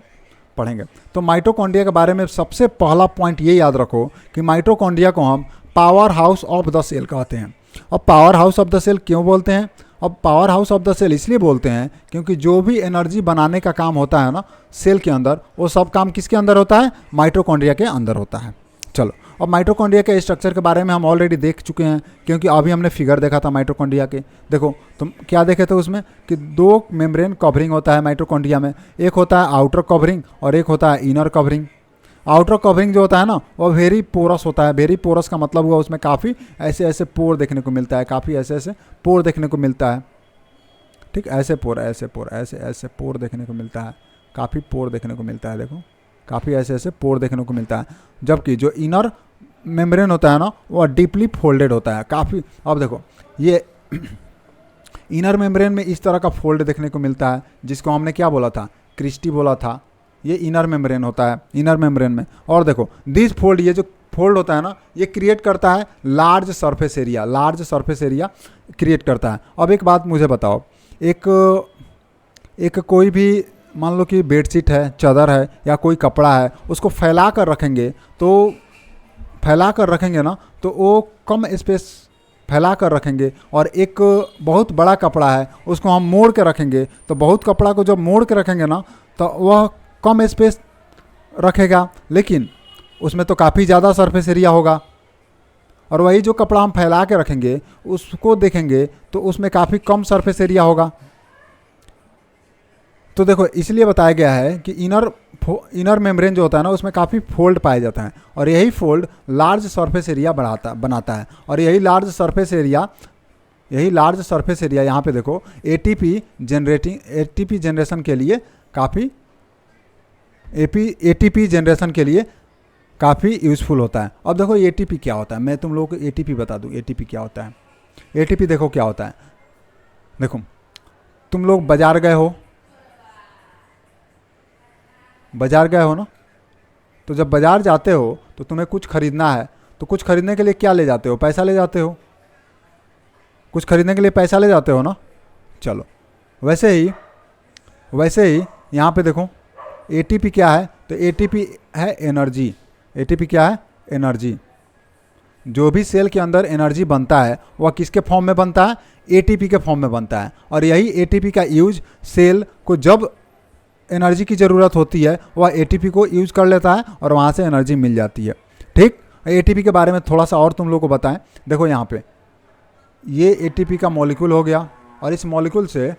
पढ़ेंगे। तो माइटोकॉन्ड्रिया के बारे में सबसे पहला पॉइंट ये याद रखो कि माइटोकॉन्ड्रिया को हम power house of the cell कहते हैं। अब power house of the cell क्यों बोलते हैं, अब power house of the cell इसलिए बोलते हैं क्योंकि जो भी एनर्जी बनाने का काम होता है ना सेल के अंदर, वो सब काम किसके अंदर होता है, माइटोकॉन्ड्रिया के अंदर होता है। चलो अब माइटोकॉन्ड्रिया के स्ट्रक्चर के बारे में हम ऑलरेडी देख चुके हैं, क्योंकि अभी हमने फिगर देखा था माइटोकॉन्ड्रिया के। देखो तुम क्या देखे थे उसमें कि दो मेम्ब्रेन कवरिंग होता है माइटोकॉन्ड्रिया में, एक होता है आउटर कवरिंग और एक होता है इनर कवरिंग। आउटर कवरिंग जो होता है ना वो वेरी पोरस होता है। वेरी पोरस का मतलब हुआ उसमें काफ़ी ऐसे ऐसे पोर देखने को मिलता है, काफ़ी ऐसे ऐसे पोर देखने को मिलता है। ठीक, ऐसे पोर, ऐसे पोर, ऐसे ऐसे पोर देखने को मिलता है, काफ़ी पोर देखने को मिलता है। देखो काफ़ी ऐसे ऐसे पोर देखने को मिलता है, जबकि जो इनर मेम्ब्रेन होता है ना वो डीपली फोल्डेड होता है काफ़ी। अब देखो ये इनर मेम्ब्रेन में इस तरह का फोल्ड देखने को मिलता है, जिसको हमने क्या बोला था, क्रिस्टी बोला था। ये इनर मेम्ब्रेन होता है, इनर मेम्ब्रेन में। और देखो दिस फोल्ड, ये जो फोल्ड होता है ना ये क्रिएट करता है large surface area, large surface area create करता है। अब एक बात मुझे बताओ, एक कोई भी मान लो कि बेडशीट है, चादर है, या कोई कपड़ा है, उसको फैला कर रखेंगे, तो फैला कर रखेंगे ना तो वो कम स्पेस फैला कर रखेंगे। और एक बहुत बड़ा कपड़ा है उसको हम मोड़ के रखेंगे, तो बहुत कपड़ा को जब मोड़ के रखेंगे ना तो वह कम स्पेस रखेगा, लेकिन उसमें तो काफ़ी ज़्यादा सरफेस एरिया होगा। और वही जो कपड़ा हम फैला के रखेंगे उसको देखेंगे तो उसमें काफ़ी कम सरफेस एरिया होगा। तो देखो इसलिए बताया गया है कि इनर मेम्ब्रेन जो होता है ना उसमें काफ़ी फोल्ड पाए जाते हैं, और यही फोल्ड लार्ज सरफेस एरिया बनाता है। और यही लार्ज सरफेस एरिया यहाँ पे देखो एटीपी जनरेशन के लिए काफ़ी एटीपी जनरेशन के लिए काफ़ी यूज़फुल होता है। अब देखो एटीपी क्या होता है, मैं तुम लोगों को एटीपी बता दूँ एटीपी क्या होता है। एटीपी देखो क्या होता है, देखो तुम लोग बाज़ार गए हो ना, तो जब बाज़ार जाते हो तो तुम्हें कुछ ख़रीदना है, तो कुछ ख़रीदने के लिए क्या ले जाते हो, पैसा ले जाते हो। कुछ ख़रीदने के लिए पैसा ले जाते हो ना। चलो वैसे ही यहाँ पे देखो एटीपी क्या है, तो एटीपी है एनर्जी। एटीपी क्या है, एनर्जी। जो भी सेल के अंदर एनर्जी बनता है वह किसके फॉर्म में बनता है, एटीपी के फॉर्म में बनता है। और यही एटीपी का यूज सेल को जब एनर्जी की ज़रूरत होती है वह एटीपी को यूज़ कर लेता है और वहाँ से एनर्जी मिल जाती है। ठीक, एटीपी के बारे में थोड़ा सा और तुम लोग को बताएं। देखो यहाँ पे ये एटीपी का मॉलिक्यूल हो गया और इस मॉलिक्यूल से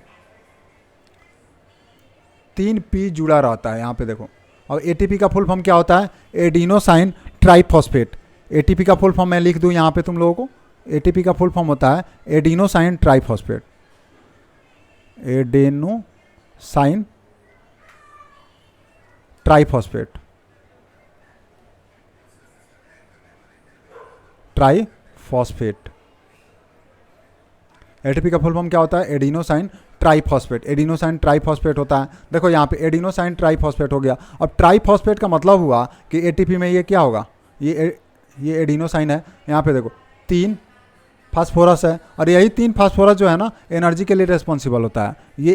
3P जुड़ा रहता है यहाँ पे देखो। अब एटीपी का फुल फॉर्म क्या होता है? Adenosine triphosphate. एटीपी का फुल फॉर्म मैं लिख दूँ यहाँ पे तुम लोगों को। एटीपी का फुल फॉर्म होता है adenosine triphosphate. Adenosine triphosphate, triphosphate. ATP का फुल फॉर्म क्या होता है? Adenosine triphosphate. एडिनोसाइन ट्राइफॉस्फेट होता है। देखो यहाँ पे एडिनोसाइन ट्राइफॉस्फेट हो गया। अब ट्राइफॉस्फेट का मतलब हुआ कि एटीपी में ये क्या होगा? ये एडिनोसाइन है, यहाँ पे देखो 3 फास्फोरस है और यही 3 फास्फोरस जो है ना एनर्जी के लिए रिस्पॉन्सिबल होता है। ये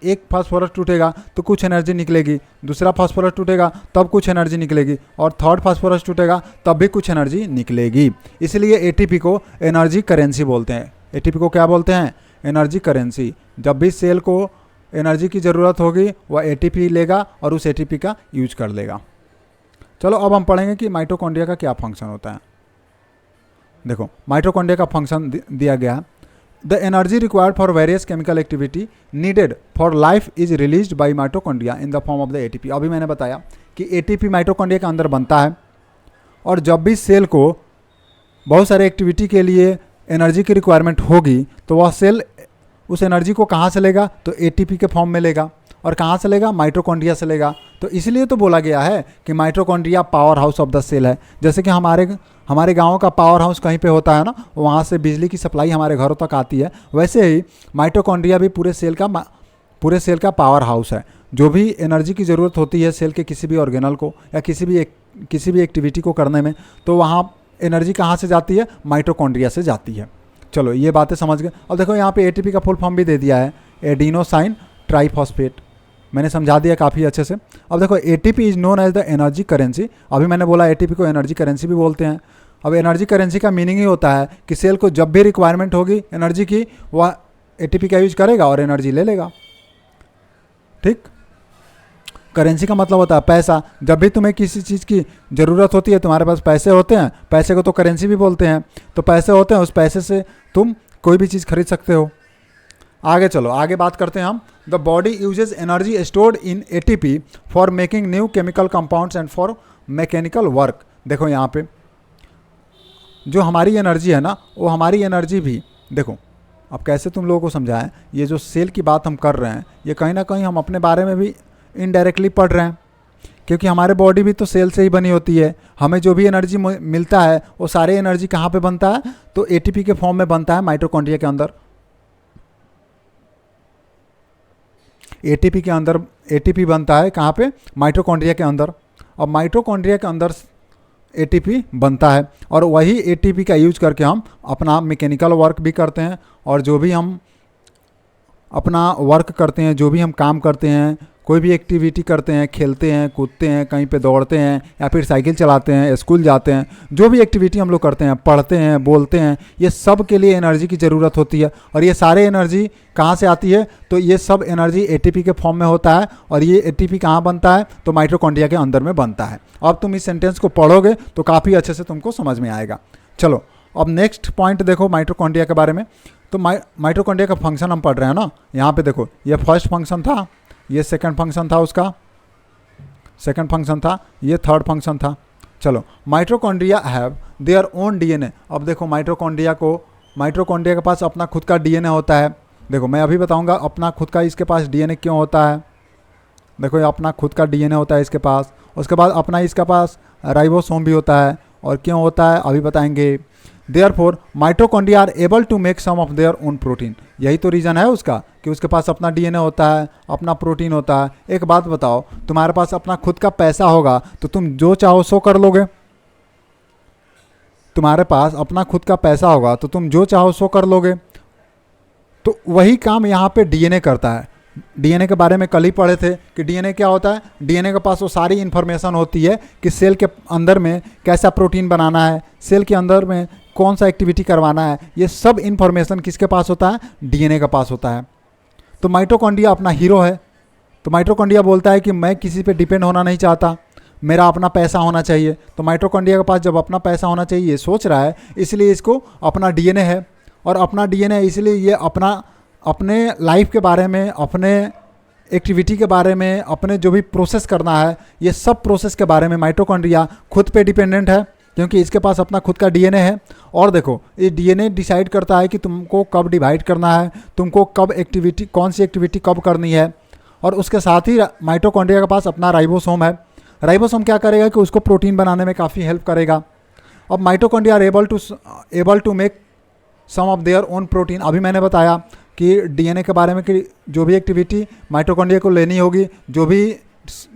एक फास्फोरस टूटेगा तो कुछ एनर्जी निकलेगी, दूसरा फास्फोरस टूटेगा तब कुछ एनर्जी निकलेगी और थर्ड फास्फोरस टूटेगा तब भी कुछ एनर्जी निकलेगी। इसलिए एटीपी को एनर्जी करेंसी बोलते हैं। एटीपी को क्या बोलते हैं? Energy currency. जब भी सेल को एनर्जी की ज़रूरत होगी वह एटीपी लेगा और उस एटीपी का यूज कर लेगा। चलो अब हम पढ़ेंगे कि माइटोकॉन्ड्रिया का क्या फंक्शन होता है। देखो माइटोकॉन्ड्रिया का फंक्शन दिया गया। The energy required for various chemical activity needed for life is released by mitochondria in the form of the ATP. अभी मैंने बताया कि एटीपी माइटोकॉन्ड्रिया के अंदर बनता है और जब भी सेल को बहुत सारे एक्टिविटी के लिए एनर्जी की रिक्वायरमेंट होगी तो वह सेल उस एनर्जी को कहाँ से लेगा? तो एटीपी के फॉर्म में लेगा। और कहाँ से लेगा? माइटोकॉन्ड्रिया से लेगा। तो इसलिए तो बोला गया है कि mitochondria power house of the cell है। जैसे कि हमारे गाँव का पावर हाउस कहीं पे होता है ना, वहाँ से बिजली की सप्लाई हमारे घरों तक आती है, वैसे ही माइटोकॉन्ड्रिया भी पूरे सेल का पावर हाउस है। जो भी एनर्जी की ज़रूरत होती है सेल के किसी भी ऑर्गेनल को या किसी भी एक्टिविटी को करने में, तो वहाँ एनर्जी कहाँ से जाती है? माइटोकॉन्ड्रिया से जाती है। चलो ये बातें समझ गए। अब देखो यहाँ पे एटीपी का फुल फॉर्म भी दे दिया है, एडिनोसाइन ट्राइफॉस्फेट। मैंने समझा दिया काफ़ी अच्छे से। अब देखो ATP is known as the energy currency. अभी मैंने बोला एटीपी को एनर्जी करेंसी भी बोलते हैं। अब एनर्जी करेंसी का मीनिंग ही होता है कि सेल को जब भी रिक्वायरमेंट होगी एनर्जी की, वह एटीपी का यूज करेगा और एनर्जी ले लेगा। ठीक। करेंसी का मतलब होता है पैसा। जब भी तुम्हें किसी चीज़ की ज़रूरत होती है, तुम्हारे पास पैसे होते हैं, पैसे को तो करेंसी भी बोलते हैं। तो पैसे होते हैं, उस पैसे से तुम कोई भी चीज़ खरीद सकते हो। आगे चलो, आगे बात करते हैं हम। The body uses energy stored in ATP for making new chemical compounds and for mechanical work. देखो यहाँ पे जो हमारी एनर्जी है ना, वो हमारी एनर्जी भी देखो, अब कैसे तुम लोगों को समझाएं। ये जो सेल की बात हम कर रहे हैं, ये कहीं ना कहीं हम अपने बारे में भी इनडायरेक्टली पढ़ रहे हैं, क्योंकि हमारे बॉडी भी तो सेल से ही बनी होती है। हमें जो भी एनर्जी मिलता है वो सारे एनर्जी कहाँ पे बनता है? तो एटीपी के फॉर्म में बनता है माइटोकॉन्ड्रिया के अंदर। एटीपी के अंदर एटीपी बनता है कहाँ पे? माइटोकॉन्ड्रिया के अंदर। और माइटोकॉन्ड्रिया के अंदर एटीपी बनता है और वही एटीपी का यूज करके हम अपना मैकेनिकल वर्क भी करते हैं। और जो भी हम अपना वर्क करते हैं, जो भी हम काम करते हैं, कोई भी एक्टिविटी करते हैं, खेलते हैं, कूदते हैं, कहीं पे दौड़ते हैं या फिर साइकिल चलाते हैं, स्कूल जाते हैं, जो भी एक्टिविटी हम लोग करते हैं, पढ़ते हैं, बोलते हैं, ये सब के लिए एनर्जी की ज़रूरत होती है। और ये सारे एनर्जी कहाँ से आती है? तो ये सब एनर्जी एटीपी के फॉर्म में होता है। और ये एटीपी कहाँ बनता है? तो माइटोकॉन्ड्रिया के अंदर में बनता है। अब तुम इस सेंटेंस को पढ़ोगे तो काफ़ी अच्छे से तुमको समझ में आएगा। चलो अब नेक्स्ट पॉइंट देखो माइटोकॉन्ड्रिया के बारे में। तो माइटोकॉन्ड्रिया का फंक्शन हम पढ़ रहे हैं ना, यहाँ पे देखो ये फर्स्ट फंक्शन था, ये सेकंड फंक्शन था, उसका सेकंड फंक्शन था, ये थर्ड फंक्शन था। चलो mitochondria have their own DNA. अब देखो माइटोकॉन्ड्रिया के पास अपना खुद का डीएनए होता है। देखो मैं अभी बताऊंगा अपना खुद का इसके पास डीएनए क्यों होता है। देखो ये अपना खुद का डीएनए होता है इसके पास। उसके बाद अपना इसके पास राइबोसोम भी होता है। और क्यों होता है अभी बताएंगे। Therefore, mitochondria are able to make some of their own protein। यही तो रीज़न है उसका कि उसके पास अपना डीएनए होता है, अपना प्रोटीन होता है। एक बात बताओ, तुम्हारे पास अपना खुद का पैसा होगा तो तुम जो चाहो सो कर लोगे। तुम्हारे पास अपना खुद का पैसा होगा तो तुम जो चाहो सो कर लोगे। तो वही काम यहाँ पे डीएनए करता है। डीएनए के बारे में कल ही पढ़े थे कि डीएनए क्या होता है। डीएनए के पास वो सारी इन्फॉर्मेशन होती है कि सेल के अंदर में कैसा प्रोटीन बनाना है, सेल के अंदर में कौन सा एक्टिविटी करवाना है। ये सब इन्फॉर्मेशन किसके पास होता है? डीएनए के पास होता है। तो माइटोकॉन्ड्रिया अपना हीरो है। तो माइटोकॉन्ड्रिया बोलता है कि मैं किसी पे डिपेंड होना नहीं चाहता, मेरा अपना पैसा होना चाहिए। तो माइटोकॉन्ड्रिया के पास जब अपना पैसा होना चाहिए ये सोच रहा है, इसलिए इसको अपना डीएनए है। और अपना डीएनए इसलिए ये अपने लाइफ के बारे में, अपने एक्टिविटी के बारे में, अपने जो भी प्रोसेस करना है, ये सब प्रोसेस के बारे में माइटोकॉन्ड्रिया खुद पे डिपेंडेंट है, क्योंकि इसके पास अपना खुद का डीएनए है। और देखो ये डीएनए डिसाइड करता है कि तुमको कब डिवाइड करना है, तुमको कब एक्टिविटी, कौन सी एक्टिविटी कब करनी है। और उसके साथ ही माइटोकॉन्ड्रिया के पास अपना राइबोसोम है। राइबोसोम क्या करेगा कि उसको प्रोटीन बनाने में काफ़ी हेल्प करेगा। अब mitochondria are able to make some of their own protein. अभी मैंने बताया कि डीएनए के बारे में कि जो भी एक्टिविटी माइटोकॉन्ड्रिया को लेनी होगी, जो भी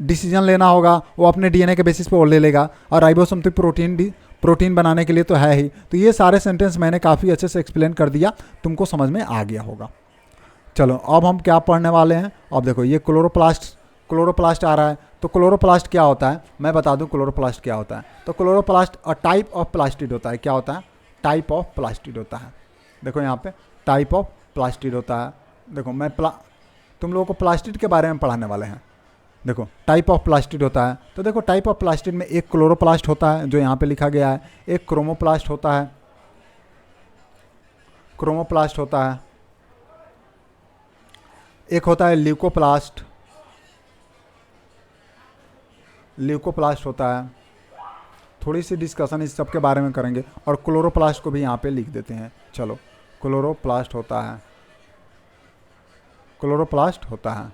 डिसीजन लेना होगा वो अपने डीएनए के बेसिस पे वो ले लेगा। और राइबोसोम तो प्रोटीन बनाने के लिए तो है ही। तो ये सारे सेंटेंस मैंने काफ़ी अच्छे से एक्सप्लेन कर दिया, तुमको समझ में आ गया होगा। चलो अब हम क्या पढ़ने वाले हैं। अब देखो ये क्लोरोप्लास्ट आ रहा है। तो क्लोरोप्लास्ट क्या होता है मैं बता दूं। क्लोरोप्लास्ट क्या होता है, तो chloroplast a type of plastid होता है। क्या होता है? टाइप ऑफ प्लास्टिड होता है। देखो यहाँ पे टाइप ऑफ प्लास्टिड होता है। देखो तुम लोगों को प्लास्टिड के बारे में पढ़ाने वाले हैं। देखो टाइप ऑफ प्लास्टिड होता है। तो देखो टाइप ऑफ प्लास्टिड में एक क्लोरोप्लास्ट होता है जो यहाँ पे लिखा गया है, एक क्रोमोप्लास्ट होता है, क्रोमोप्लास्ट होता है, एक होता है ल्यूकोप्लास्ट, ल्यूकोप्लास्ट होता है। थोड़ी सी डिस्कशन इस सब के बारे में करेंगे। और क्लोरोप्लास्ट को भी यहाँ पे लिख देते हैं। चलो क्लोरोप्लास्ट होता है, क्लोरोप्लास्ट होता है।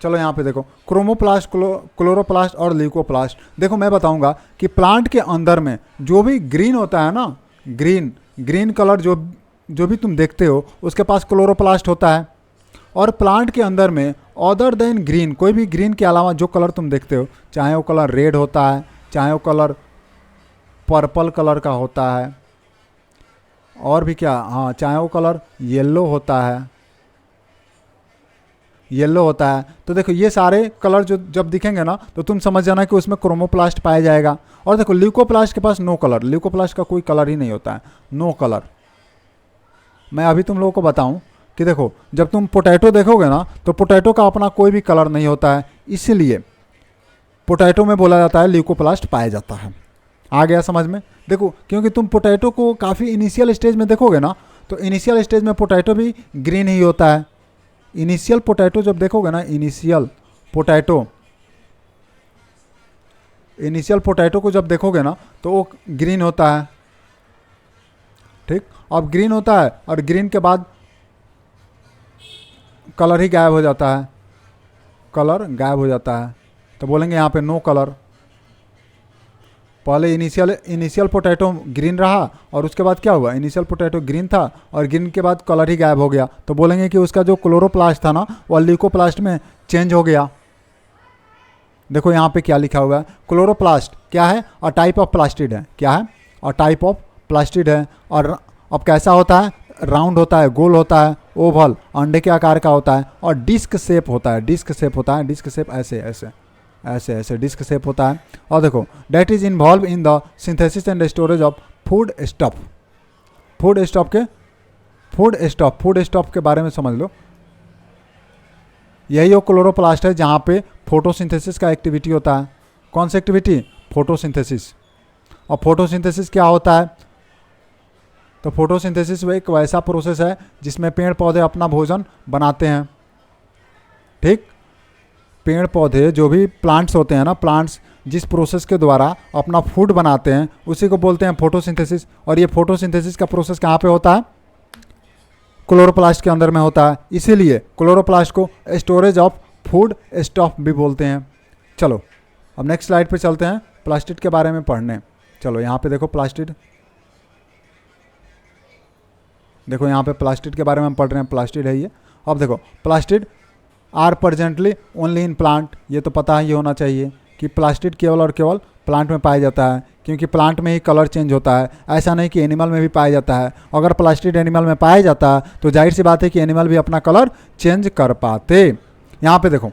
चलो यहाँ पे देखो क्रोमोप्लास्ट, क्लोरोप्लास्ट और ल्यूकोप्लास्ट। देखो मैं बताऊंगा कि प्लांट के अंदर में जो भी ग्रीन होता है ना, ग्रीन कलर जो भी तुम देखते हो उसके पास क्लोरोप्लास्ट होता है। और प्लांट के अंदर में अदर देन ग्रीन, कोई भी ग्रीन के अलावा जो कलर तुम देखते हो, चाहे वो कलर रेड होता है, चाहे वो कलर पर्पल कलर का होता है, और भी क्या, हाँ चाहे वो कलर येलो होता है, येलो होता है। तो देखो ये सारे कलर जो जब दिखेंगे ना तो तुम समझ जाना कि उसमें क्रोमोप्लास्ट पाया जाएगा। और देखो ल्यूकोप्लास्ट के पास नो कलर, ल्यूकोप्लास्ट का कोई कलर ही नहीं होता है, नो कलर। मैं अभी तुम लोगों को बताऊं कि देखो जब तुम पोटैटो देखोगे ना तो पोटैटो का अपना कोई भी कलर नहीं होता है, इसलिए पोटैटो में बोला जाता है ल्यूकोप्लास्ट पाया जाता है। आ गया समझ में? देखो क्योंकि तुम पोटैटो को काफ़ी इनिशियल स्टेज में देखोगे ना तो इनिशियल स्टेज में पोटैटो भी ग्रीन ही होता है। इनिशियल पोटैटो जब देखोगे ना, इनिशियल पोटैटो को जब देखोगे ना तो वो ग्रीन होता है। ठीक, अब ग्रीन होता है और ग्रीन के बाद कलर ही गायब हो जाता है, कलर गायब हो जाता है। तो बोलेंगे यहाँ पे नो कलर। पहले इनिशियल पोटैटो ग्रीन रहा और उसके बाद क्या हुआ, इनिशियल पोटैटो ग्रीन था और ग्रीन के बाद कलर ही गायब हो गया। तो बोलेंगे कि उसका जो क्लोरोप्लास्ट था ना वो ल्यूकोप्लास्ट में चेंज हो गया। देखो यहाँ पे क्या लिखा हुआ है, क्लोरोप्लास्ट क्या है? अ टाइप ऑफ प्लास्टिड है। क्या है? अ टाइप ऑफ प्लास्टिड है। और अब कैसा होता है? राउंड होता है, गोल होता है, ओवल अंडे के आकार का होता है और डिस्क शेप होता है। डिस्क शेप होता है, डिस्क शेप ऐसे ऐसे ऐसे ऐसे डिस्क शेप होता है। और देखो that is involved in the synthesis and storage of food stuff. Food stuff के बारे में समझ लो। यही वो क्लोरोप्लास्ट है जहाँ पे फोटोसिंथेसिस का एक्टिविटी होता है। कौन सी एक्टिविटी? फोटोसिंथेसिस। और फोटोसिंथेसिस क्या होता है? तो फोटोसिंथेसिस वो एक वैसा प्रोसेस है जिसमें पेड़ पौधे अपना भोजन बनाते हैं। ठीक, पेड़ पौधे जो भी प्लांट्स होते हैं ना, प्लांट्स जिस प्रोसेस के द्वारा अपना फूड बनाते हैं उसी को बोलते हैं फोटोसिंथेसिस। और ये फोटोसिंथेसिस का प्रोसेस कहाँ पे होता है? क्लोरोप्लास्ट के अंदर में होता है। इसीलिए क्लोरोप्लास्ट को स्टोरेज ऑफ फूड स्टफ भी बोलते हैं। चलो अब नेक्स्ट स्लाइड पे चलते हैं प्लास्टिड के बारे में पढ़ने। चलो यहाँ पे देखो प्लास्टिड, देखो यहाँ पे प्लास्टिड के बारे में हम पढ़ रहे हैं। प्लास्टिड है ये। अब देखो plastid are presently only in plant. ये तो पता ही होना चाहिए कि प्लास्टिड केवल और केवल प्लांट में पाया जाता है, क्योंकि प्लांट में ही कलर चेंज होता है। ऐसा नहीं कि एनिमल में भी पाया जाता है। अगर प्लास्टिड एनिमल में पाया जाता तो जाहिर सी बात है कि एनिमल भी अपना कलर चेंज कर पाते। यहाँ पे देखो,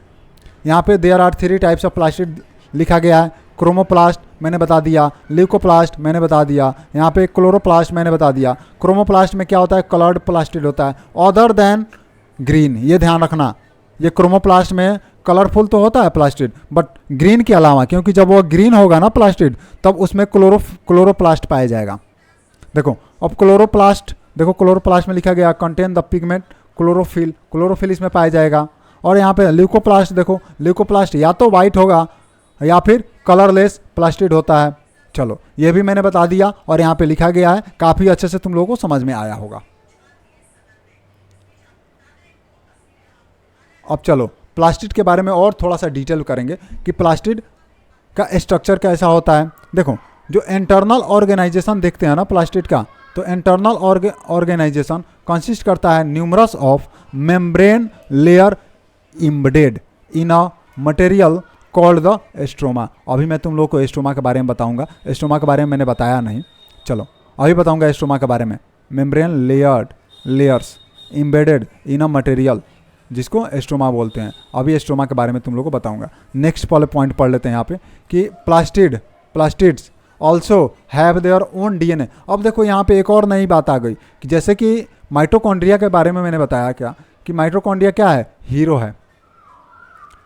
यहाँ पे there are 3 types of plastid लिखा गया है। क्रोमोप्लास्ट मैंने बता दिया, ल्यूकोप्लास्ट मैंने बता दिया, यहाँ पे क्लोरोप्लास्ट मैंने बता दिया। क्रोमोप्लास्ट में क्या होता है? कलर्ड प्लास्टिड होता है अदर देन ग्रीन। ये ध्यान रखना, ये क्रोमोप्लास्ट में कलरफुल तो होता है प्लास्टिड, बट ग्रीन के अलावा, क्योंकि जब वो ग्रीन होगा ना प्लास्टिड, तब उसमें क्लोरोप्लास्ट पाया जाएगा। देखो अब क्लोरोप्लास्ट, देखो क्लोरोप्लास्ट में लिखा गया contain the pigment chlorophyll, chlorophyll इसमें पाया जाएगा। और यहाँ पे ल्यूकोप्लास्ट, देखो ल्यूकोप्लास्ट या तो वाइट होगा या फिर कलरलेस प्लास्टिड होता है। चलो ये भी मैंने बता दिया और यहाँ पे लिखा गया है, काफ़ी अच्छे से तुम लोगों को समझ में आया होगा। अब चलो प्लास्टिड के बारे में और थोड़ा सा डिटेल करेंगे कि प्लास्टिड का स्ट्रक्चर कैसा होता है। देखो जो इंटरनल ऑर्गेनाइजेशन देखते हैं ना प्लास्टिड का, तो इंटरनल ऑर्गेनाइजेशन कंसिस्ट करता है numerous of membrane layer embedded in a material called the stroma. अभी मैं तुम लोग को एस्ट्रोमा के बारे में बताऊंगा, एस्ट्रोमा के बारे में मैंने बताया नहीं, चलो अभी बताऊंगा एस्ट्रोमा के बारे में। Membrane layers embedded in a material, जिसको एस्ट्रोमा बोलते हैं। अभी एस्ट्रोमा के बारे में तुम लोग को बताऊंगा। नेक्स्ट वाले पॉइंट पढ़ लेते हैं यहाँ पे कि plastids also have their own DNA. अब देखो यहाँ पे एक और नई बात आ गई कि जैसे कि माइटोकॉन्ड्रिया के बारे में मैंने बताया क्या कि माइटोकॉन्ड्रिया क्या है, हीरो है।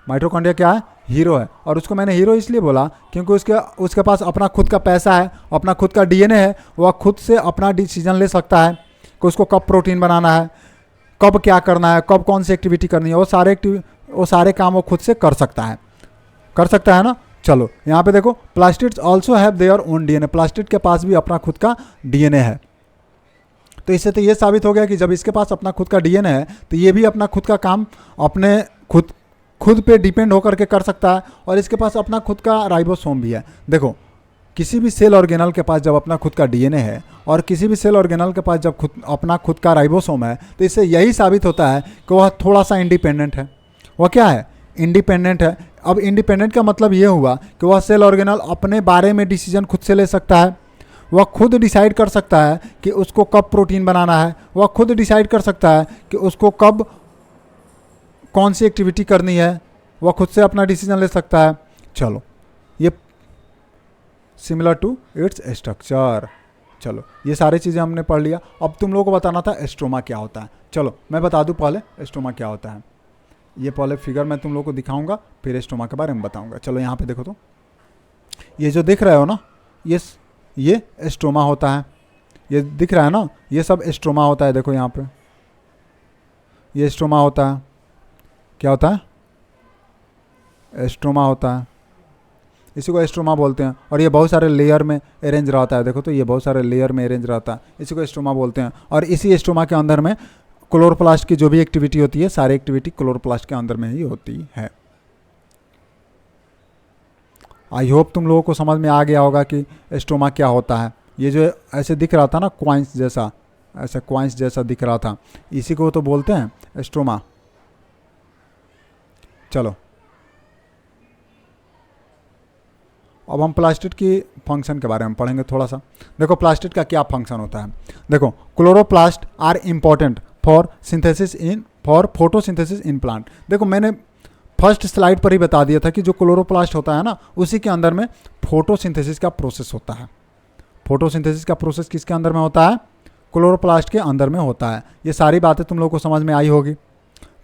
माइटोकॉन्ड्रिया क्या है, हीरो है। और उसको मैंने हीरो इसलिए बोला क्योंकि उसके पास अपना खुद का पैसा है, अपना खुद का डीएनए है, वह खुद से अपना डिसीजन ले सकता है कि उसको कब प्रोटीन बनाना है, कब क्या करना है, कब कौन सी एक्टिविटी करनी है, वो सारे काम वो खुद से कर सकता है ना। चलो यहाँ पे देखो plastids also have their own DNA, plastid के पास भी अपना खुद का डीएनए है। तो इससे तो ये साबित हो गया कि जब इसके पास अपना खुद का डीएनए है तो ये भी अपना खुद का काम अपने खुद पे डिपेंड होकर के कर सकता है। और इसके पास अपना खुद का राइबोसोम भी है। देखो किसी भी सेल ऑर्गेनल के पास जब अपना खुद का डीएनए है और किसी भी सेल ऑर्गेनल के पास जब अपना खुद का राइबोसोम है, तो इससे यही साबित होता है कि वह थोड़ा सा इंडिपेंडेंट है। वह क्या है, इंडिपेंडेंट है। अब इंडिपेंडेंट का मतलब ये हुआ कि वह सेल ऑर्गेनल अपने बारे में डिसीजन खुद से ले सकता है। वह खुद डिसाइड कर सकता है कि उसको कब प्रोटीन बनाना है, वह खुद डिसाइड कर सकता है कि उसको कब कौन सी एक्टिविटी करनी है, वह खुद से अपना डिसीजन ले सकता है। चलो ये सिमिलर टू इट्स स्ट्रक्चर। चलो ये सारी चीज़ें हमने पढ़ लिया। अब तुम लोगों को बताना था एस्ट्रोमा क्या होता है। चलो मैं बता दूं पहले एस्ट्रोमा क्या होता है। ये पहले फिगर मैं तुम लोगों को दिखाऊंगा, फिर एस्ट्रोमा के बारे में बताऊंगा। चलो यहाँ पे देखो, तो ये जो दिख रहे हो ना, ये एस्ट्रोमा होता है। ये दिख रहा है ना, ये सब एस्ट्रोमा होता है। देखो यहाँ पे ये एस्ट्रोमा होता है। क्या होता है, एस्ट्रोमा होता है, इसी को एस्ट्रोमा बोलते हैं। और ये बहुत सारे लेयर में अरेंज रहता है। देखो तो ये बहुत सारे लेयर में अरेंज रहता है, इसी को एस्ट्रोमा बोलते हैं। और इसी एस्ट्रोमा के अंदर में क्लोरोप्लास्ट की जो भी एक्टिविटी होती है, सारी एक्टिविटी क्लोरोप्लास्ट के अंदर में ही होती है। आई होप तुम लोगों को समझ में आ गया होगा कि एस्ट्रोमा क्या होता है। ये जो ऐसे दिख रहा था ना, क्वाइंस जैसा, ऐसे क्वाइंस जैसा दिख रहा था, इसी को तो बोलते हैं एस्ट्रोमा। चलो अब हम प्लास्टिड की फंक्शन के बारे में पढ़ेंगे थोड़ा सा। देखो प्लास्टिड का क्या फंक्शन होता है। देखो chloroplast are important for photosynthesis in plant. देखो मैंने फर्स्ट स्लाइड पर ही बता दिया था कि जो क्लोरोप्लास्ट होता है ना, उसी के अंदर में फोटोसिंथेसिस का प्रोसेस होता है। फोटोसिंथेसिस का प्रोसेस किसके अंदर में होता है, क्लोरोप्लास्ट के अंदर में होता है। ये सारी बातें तुम लोगों को समझ में आई होगी।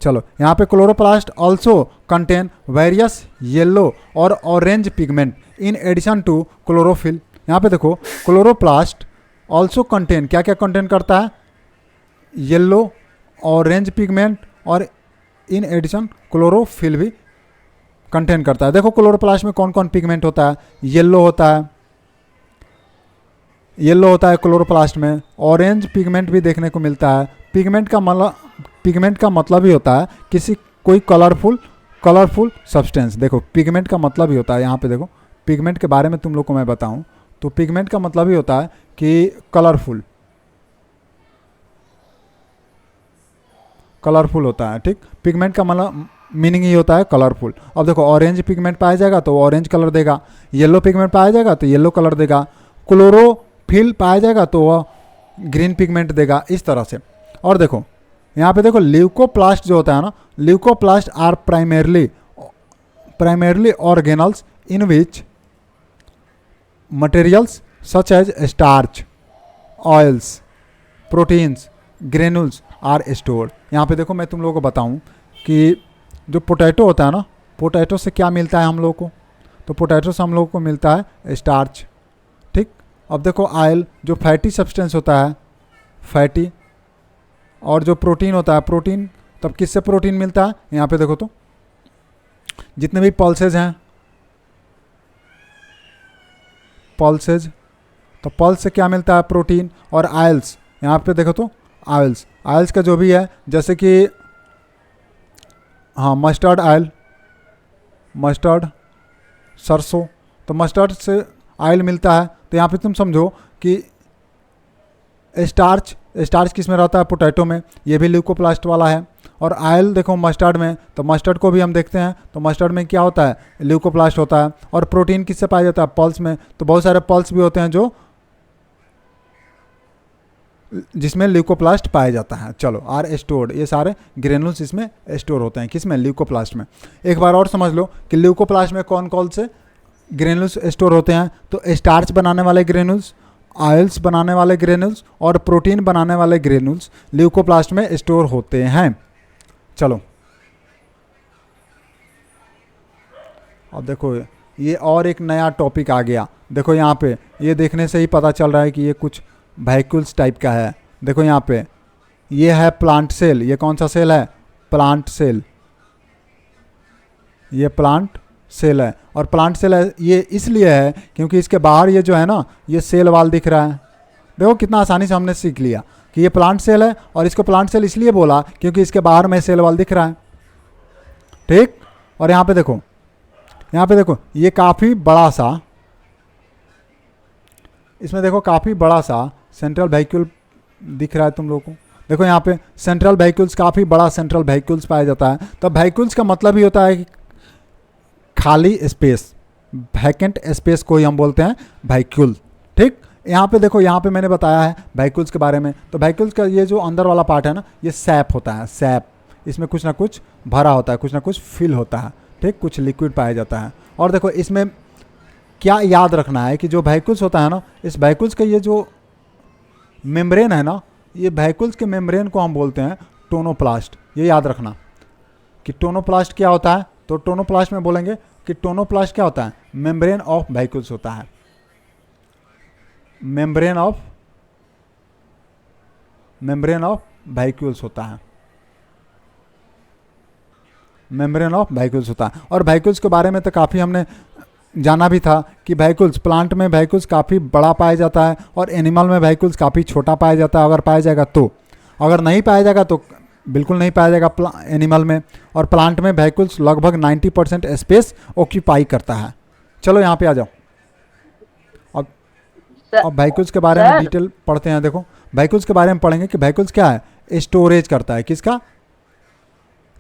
चलो यहाँ पे chloroplast also contain various yellow और orange pigment in addition to chlorophyll. यहाँ पे देखो क्लोरोप्लास्ट ऑल्सो कंटेन, क्या क्या कंटेन करता है, येलो ऑरेंज पिगमेंट और इन एडिशन क्लोरोफिल भी कंटेन करता है। देखो क्लोरोप्लास्ट में कौन कौन पिगमेंट होता है, येलो होता है क्लोरोप्लास्ट में, ऑरेंज पिगमेंट भी देखने को मिलता है। पिगमेंट का मतलब ही होता है कोई कलरफुल सब्सटेंस। देखो पिगमेंट का मतलब ही होता है, यहाँ पे देखो पिगमेंट के बारे में तुम लोग को मैं बताऊं तो पिगमेंट का मतलब ही होता है कि कलरफुल होता है। ठीक, पिगमेंट का मतलब मीनिंग ही होता है कलरफुल। अब देखो ऑरेंज पिगमेंट पाया जाएगा तो ऑरेंज कलर देगा, येलो पिगमेंट पाया जाएगा तो येलो कलर देगा, क्लोरोफिल पाया जाएगा तो वह ग्रीन पिगमेंट देगा, इस तरह से। और देखो यहाँ पे देखो ल्यूकोप्लास्ट जो होता है ना, leucoplast are primarily organelles in which materials such as starch, oils, proteins, granules are stored. यहाँ पे देखो मैं तुम लोगों को बताऊं कि जो पोटैटो होता है ना, पोटैटो से क्या मिलता है हम लोग को? तो पोटैटो से हम लोग को मिलता है स्टार्च, ठीक। अब देखो ऑयल जो फैटी सब्सटेंस होता है, फैटी, और जो प्रोटीन होता है प्रोटीन, तब किससे प्रोटीन मिलता है? यहाँ पे देखो तो जितने भी पल्सेज हैं, पल्सेज, तो पल्स से क्या मिलता है? प्रोटीन। और आयल्स, यहाँ पे देखो तो आयल्स, आयल्स का जो भी है, जैसे कि हाँ मस्टर्ड ऑयल, मस्टर्ड, सरसों, तो मस्टर्ड से ऑयल मिलता है। तो यहाँ पे तुम समझो कि स्टार्च, स्टार्च किस में रहता है? पोटैटो में, ये भी ल्यूकोप्लास्ट वाला है। और ऑयल देखो मस्टर्ड में, तो मस्टर्ड को भी हम देखते हैं, तो मस्टर्ड में क्या होता है? ल्यूकोप्लास्ट होता है। और प्रोटीन किससे पाया जाता है? पल्स में, तो बहुत सारे पल्स भी होते हैं जो जिसमें ल्यूकोप्लास्ट पाया जाता है। चलो, आर स्टोर्ड, ये सारे ग्रेनुल्स इसमें स्टोर होते हैं, किसमें? ल्यूकोप्लास्ट में। एक बार और समझ लो कि ल्यूकोप्लास्ट में कौन कौन से ग्रेनुल्स स्टोर होते हैं। तो स्टार्च बनाने वाले ग्रेनुल्स, ऑयल्स बनाने वाले ग्रेनुल्स और प्रोटीन बनाने वाले ग्रेनुल्स ल्यूकोप्लास्ट में स्टोर होते हैं। चलो अब देखो ये और एक नया टॉपिक आ गया। देखो यहाँ पे ये देखने से ही पता चल रहा है कि ये कुछ वैक्यूल्स टाइप का है। देखो यहाँ पे ये है प्लांट सेल, ये कौन सा सेल है? प्लांट सेल, ये प्लांट सेल है। और प्लांट सेल है ये इसलिए है क्योंकि इसके बाहर ये जो है ना, ये सेल वाल दिख रहा है। देखो कितना आसानी से हमने सीख लिया कि ये प्लांट सेल है, और इसको प्लांट सेल इसलिए बोला क्योंकि इसके बाहर में सेल वाल दिख रहा है, ठीक। और यहाँ पे देखो, यहाँ पे देखो ये काफ़ी बड़ा सा, इसमें देखो काफ़ी बड़ा सा सेंट्रल वैक्यूल दिख रहा है तुम लोगों को। देखो यहाँ पे सेंट्रल वैक्यूल्स, काफ़ी बड़ा सेंट्रल वैक्यूल्स पाया जाता है। तो वैक्यूल्स का मतलब ही होता है कि खाली स्पेस, वैकेंट स्पेस को ही हम बोलते हैं वैक्यूल, ठीक। यहाँ पे देखो, यहाँ पे मैंने बताया है वैक्यूल्स के बारे में। तो वैक्यूल्स का ये जो अंदर वाला पार्ट है ना, ये सैप होता है, सैप, इसमें कुछ ना कुछ भरा होता है, कुछ ना कुछ फिल होता है, ठीक, कुछ लिक्विड पाया जाता है। और देखो इसमें क्या याद रखना है कि जो वैक्यूल्स होता है ना, इस वैक्यूल्स का ये जो मेम्ब्रेन है ना, ये वैक्यूल्स के मेम्ब्रेन को हम बोलते हैं टोनोप्लास्ट। ये याद रखना कि टोनोप्लास्ट क्या होता है। तो टोनोप्लास्ट में बोलेंगे कि टोनोप्लास्ट क्या होता है? मेम्ब्रेन ऑफ वैक्यूल्स होता है, मेम्ब्रेन ऑफ वैक्यूल्स होता है, मेम्ब्रेन ऑफ वैक्यूल्स होता है। और वैक्यूल्स के बारे में तो काफ़ी हमने जाना भी था कि वैक्यूल्स, प्लांट में वैक्यूल्स काफ़ी बड़ा पाया जाता है और एनिमल में वैक्यूल्स काफ़ी छोटा पाया जाता है, अगर पाया जाएगा तो। अगर नहीं पाया जाएगा तो बिल्कुल नहीं पाया जाएगा एनिमल में। और प्लांट में वैक्यूल्स लगभग 90% स्पेस ऑक्यूपाई करता है। चलो यहाँ पे आ जाओ। अब वैक्यूल्स के बारे में डिटेल पढ़ते हैं। देखो वैक्यूल्स के बारे में पढ़ेंगे कि वैक्यूल्स क्या है? स्टोरेज करता है, किसका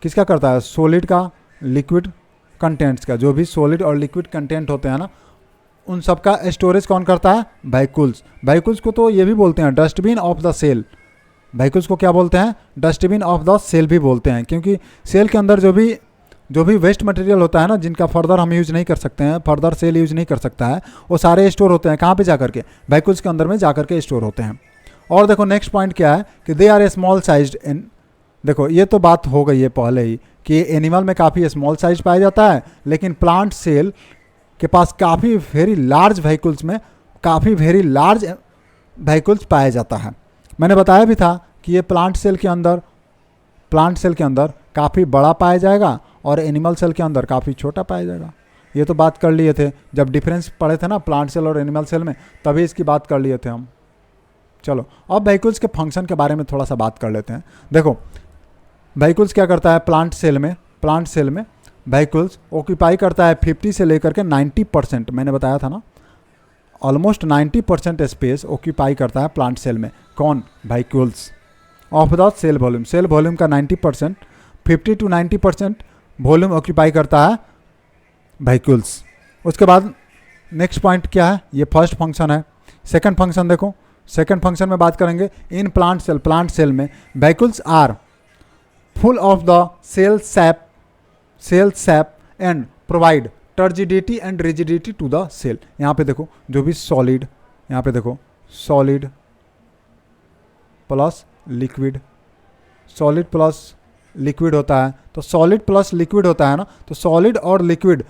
किसका करता है? सॉलिड का, लिक्विड कंटेंट्स का, जो भी सॉलिड और लिक्विड कंटेंट होते हैं ना, उन सब का स्टोरेज कौन करता है? वैक्यूल्स। वैक्यूल्स को तो ये भी बोलते हैं dustbin of the cell. Vacuoles को क्या बोलते हैं? डस्टबिन ऑफ द सेल भी बोलते हैं, क्योंकि सेल के अंदर जो भी वेस्ट मटेरियल होता है ना, जिनका फर्दर हम यूज़ नहीं कर सकते हैं, फर्दर सेल यूज़ नहीं कर सकता है, वो सारे स्टोर होते हैं कहाँ पे जाकर के? वैक्यूल्स के अंदर में जाकर के स्टोर होते हैं। और देखो नेक्स्ट पॉइंट क्या है कि they are a small sized in. देखो ये तो बात हो गई है पहले ही कि एनिमल में काफ़ी स्मॉल साइज पाया जाता है, लेकिन प्लांट सेल के पास काफ़ी वेरी लार्ज वैक्यूल्स में काफ़ी वेरी लार्ज वैक्यूल्स पाया जाता है। मैंने बताया भी था कि ये प्लांट सेल के अंदर काफ़ी बड़ा पाया जाएगा और एनिमल सेल के अंदर काफ़ी छोटा पाया जाएगा। ये तो बात कर लिए थे जब डिफरेंस पढ़े थे ना प्लांट सेल और एनिमल सेल में, तभी इसकी बात कर लिए थे हम। चलो अब वैक्यूल्स के फंक्शन के बारे में थोड़ा सा बात कर लेते हैं। देखो वैक्यूल्स क्या करता है? प्लांट सेल में वैक्यूल्स ऑक्यूपाई करता है 50 से लेकर के 90%, मैंने बताया था ना, ऑलमोस्ट 90% स्पेस ऑक्यूपाई करता है प्लांट सेल में। कौन? Vacuoles of the cell volume. Cell volume का 90%, 50 to 90% वॉल्यूम ऑक्यूपाई करता है वैक्यूल्स। उसके बाद नेक्स्ट पॉइंट क्या है? ये फर्स्ट फंक्शन है। सेकंड फंक्शन देखो, सेकंड फंक्शन में बात करेंगे इन प्लांट सेल में vacuoles are full of the cell sap and provide turgidity and rigidity to the cell. यहाँ पे देखो जो भी सॉलिड, यहाँ पे देखो solid plus liquid, solid plus liquid होता है, तो सॉलिड प्लस लिक्विड होता है ना, तो सॉलिड और लिक्विड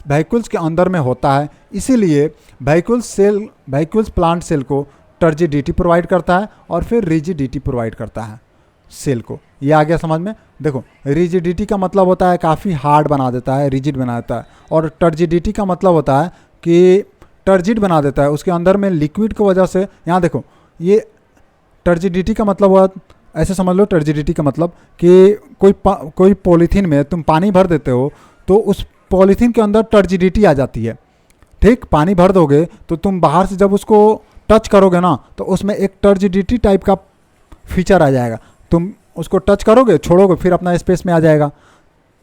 व्हीकल्स के अंदर में होता है। इसीलिए व्हीकल्स प्लांट सेल को टर्जिडिटी प्रोवाइड करता है और फिर रिजिडिटी प्रोवाइड करता है सेल को। ये आ गया समझ में। देखो रिजिडिटी का मतलब होता है काफ़ी हार्ड बना देता है, रिजिड बना देता है, और टर्जिडिटी का मतलब होता है कि टर्जिड बना देता है, उसके अंदर में लिक्विड की वजह से। यहाँ देखो ये टर्जिडिटी का मतलब हुआ, ऐसे समझ लो टर्जिडिटी का मतलब कि कोई पॉलीथीन में तुम पानी भर देते हो तो उस पॉलीथीन के अंदर टर्जिडिटी आ जाती है। ठीक, पानी भर दोगे तो तुम बाहर से जब उसको टच करोगे ना तो उसमें एक टर्जिडिटी टाइप का फीचर आ जाएगा। तुम उसको टच करोगे, छोड़ोगे, फिर अपना स्पेस में आ जाएगा।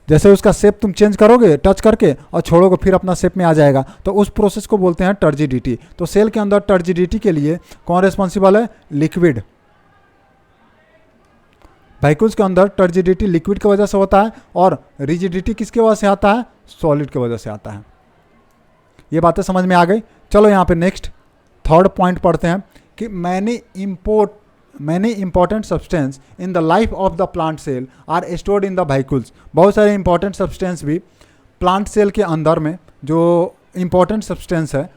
जैसे उसका शेप तुम चेंज करोगे टच करके और छोड़ोगे, फिर अपना शेप में आ जाएगा, तो उस प्रोसेस को बोलते हैं टर्जिडिटी। तो सेल के अंदर टर्जिडिटी के लिए कौन रिस्पॉन्सिबल है? लिक्विड। व्हीकल्स के अंदर टर्जिडिटी लिक्विड की वजह से होता है और रिजिडिटी किसकी वजह से आता है? सॉलिड की वजह से आता है। ये बातें समझ में आ गई। चलो यहाँ पे नेक्स्ट थर्ड पॉइंट पढ़ते हैं कि many important substance in the life of the plant cell are stored in the vehicles. बहुत सारे इंपॉर्टेंट सब्सटेंस भी प्लांट सेल के अंदर में, जो इंपॉर्टेंट सब्सटेंस है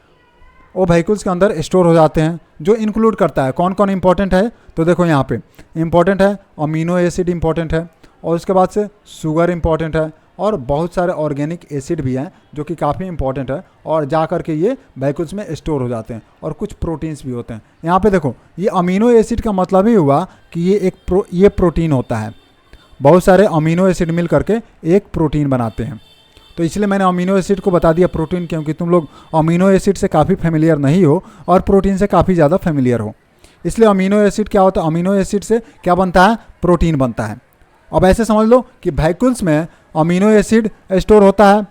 वो व्हीकल्स के अंदर स्टोर हो जाते हैं। जो इंक्लूड करता है, कौन कौन इंपॉर्टेंट है, तो देखो यहाँ पे इंपॉर्टेंट है अमीनो एसिड इंपॉर्टेंट है, और उसके बाद से शुगर इंपॉर्टेंट है, और बहुत सारे ऑर्गेनिक एसिड भी हैं जो कि काफ़ी इंपॉर्टेंट है, और जा कर के ये व्हीकल्स में स्टोर हो जाते हैं, और कुछ प्रोटीन्स भी होते हैं। यहाँ पे देखो ये अमीनो एसिड का मतलब ही हुआ कि ये प्रोटीन होता है। बहुत सारे अमीनो एसिड मिल करके एक प्रोटीन बनाते हैं, तो इसलिए मैंने अमीनो एसिड को बता दिया प्रोटीन, क्योंकि तुम लोग अमीनो एसिड से काफ़ी फेमिलियर नहीं हो और प्रोटीन से काफ़ी ज़्यादा फेमिलियर हो। इसलिए अमीनो एसिड क्या होता है? अमीनो एसिड से क्या बनता है? प्रोटीन बनता है। अब ऐसे समझ लो कि व्हीकल्स में अमीनो एसिड स्टोर होता है,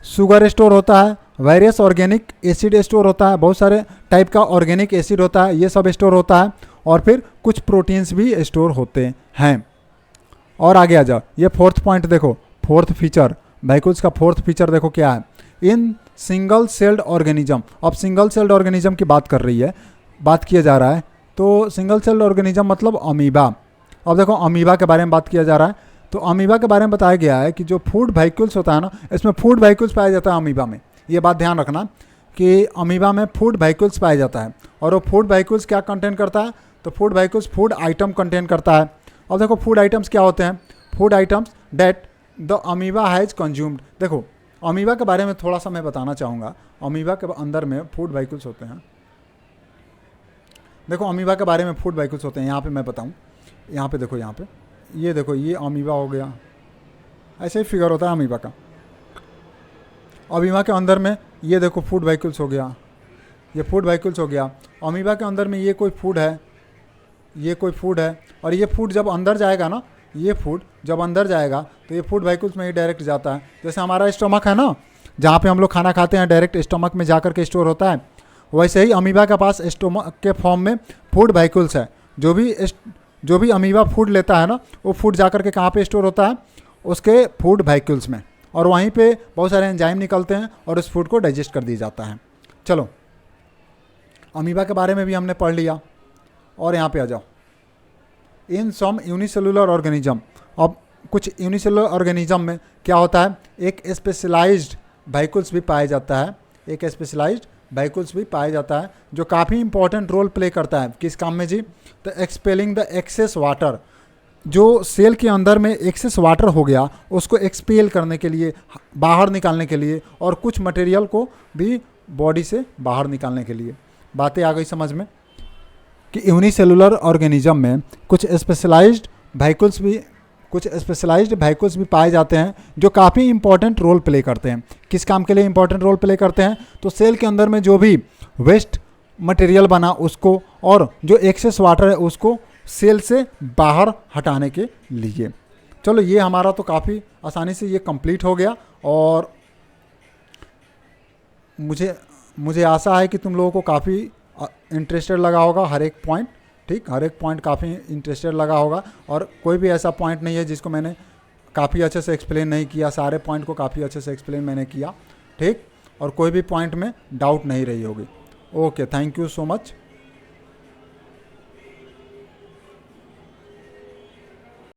शुगर स्टोर होता है, वेरियस ऑर्गेनिक एसिड स्टोर होता है, बहुत सारे टाइप का ऑर्गेनिक एसिड होता है, ये सब स्टोर होता है, और फिर कुछ प्रोटीन्स भी स्टोर होते हैं। और आगे आ जाओ, ये फोर्थ पॉइंट देखो, फोर्थ फीचर, व्हीकल्स का फोर्थ फीचर देखो क्या है? In single celled organism. अब सिंगल सेल्ड ऑर्गेनिज्म की बात किया जा रहा है, तो सिंगल सेल्ड ऑर्गेनिज्म मतलब अमीबा। अब देखो अमीबा के बारे में बात किया जा रहा है, तो अमीबा के बारे में बताया गया है कि जो फूड व्हीकल्स होता है ना, इसमें फूड व्हीकल्स पाया जाता है अमीबा में। ये बात ध्यान रखना कि अमीबा में फूड व्हीकल्स पाया जाता है, और वो फूड व्हीकल्स क्या कंटेन करता है? तो food vehicles food atom contain करता है। अब देखो फूड आइटम्स क्या होते हैं? Food items date the amoeba has consumed. देखो अमीबा के बारे में थोड़ा सा मैं बताना चाहूँगा। अमीबा के अंदर में फूड व्हीकल्स होते हैं। देखो अमीबा के बारे में फूड व्हीकल्स होते हैं, यहाँ पे मैं बताऊँ। यहाँ पे देखो, यहाँ पे ये देखो, ये अमीबा हो गया, ऐसे ही फिगर होता है अमीबा का। अमीबा के अंदर में ये देखो फूड व्हीकल्स हो गया, ये फूड व्हीकल्स हो गया। अमीबा के अंदर में ये कोई फूड है, ये कोई फूड है, और ये फूड जब अंदर जाएगा ना, ये फूड जब अंदर जाएगा तो ये फूड व्हीकल्स में ही डायरेक्ट जाता है। जैसे हमारा स्टमक है ना, जहाँ पे हम लोग खाना खाते हैं, डायरेक्ट स्टमक में जा कर के स्टोर होता है, वैसे ही अमीबा के पास स्टमक के फॉर्म में फूड व्हीकल्स है। जो भी अमीबा फूड लेता है ना, वो फूड जा कर के कहाँ पे स्टोर होता है? उसके फूड व्हीकल्स में, और वहीं पे बहुत सारे एंजाइम निकलते हैं और उस फूड को डाइजेस्ट कर दिया जाता है। चलो अमीबा के बारे में भी हमने पढ़ लिया, और यहाँ पे आ जाओ। इन सम यूनिसेलुलर ऑर्गेनिज्म। अब कुछ यूनिसेलुलर ऑर्गेनिज्म में क्या होता है? एक स्पेशलाइज्ड व्हीकल्स भी पाया जाता है, एक स्पेशलाइज्ड व्हीकल्स भी पाया जाता है, जो काफ़ी इंपॉर्टेंट रोल प्ले करता है। किस काम में जी? तो एक्सपेलिंग द एक्सेस वाटर। जो सेल के अंदर में एक्सेस वाटर हो गया, उसको एक्सपेल करने के लिए, बाहर निकालने के लिए, और कुछ मटेरियल को भी बॉडी से बाहर निकालने के लिए। बातें आ गई समझ में कि यूनिसेलुलर ऑर्गेनिज्म में कुछ स्पेशलाइज्ड व्हीकल्स भी पाए जाते हैं, जो काफ़ी इंपॉर्टेंट रोल प्ले करते हैं। किस काम के लिए इंपॉर्टेंट रोल प्ले करते हैं? तो सेल के अंदर में जो भी वेस्ट मटेरियल बना उसको, और जो एक्सेस वाटर है उसको सेल से बाहर हटाने के लिए। चलो ये हमारा तो काफ़ी आसानी से ये कंप्लीट हो गया, और मुझे आशा है कि तुम लोगों को काफ़ी इंटरेस्टेड लगा होगा हर एक पॉइंट। ठीक, हर एक पॉइंट काफ़ी इंटरेस्टेड लगा होगा, और कोई भी ऐसा पॉइंट नहीं है जिसको मैंने काफ़ी अच्छे से एक्सप्लेन नहीं किया। सारे पॉइंट को काफ़ी अच्छे से एक्सप्लेन मैंने किया। ठीक, और कोई भी पॉइंट में डाउट नहीं रही होगी। Okay, thank you so much.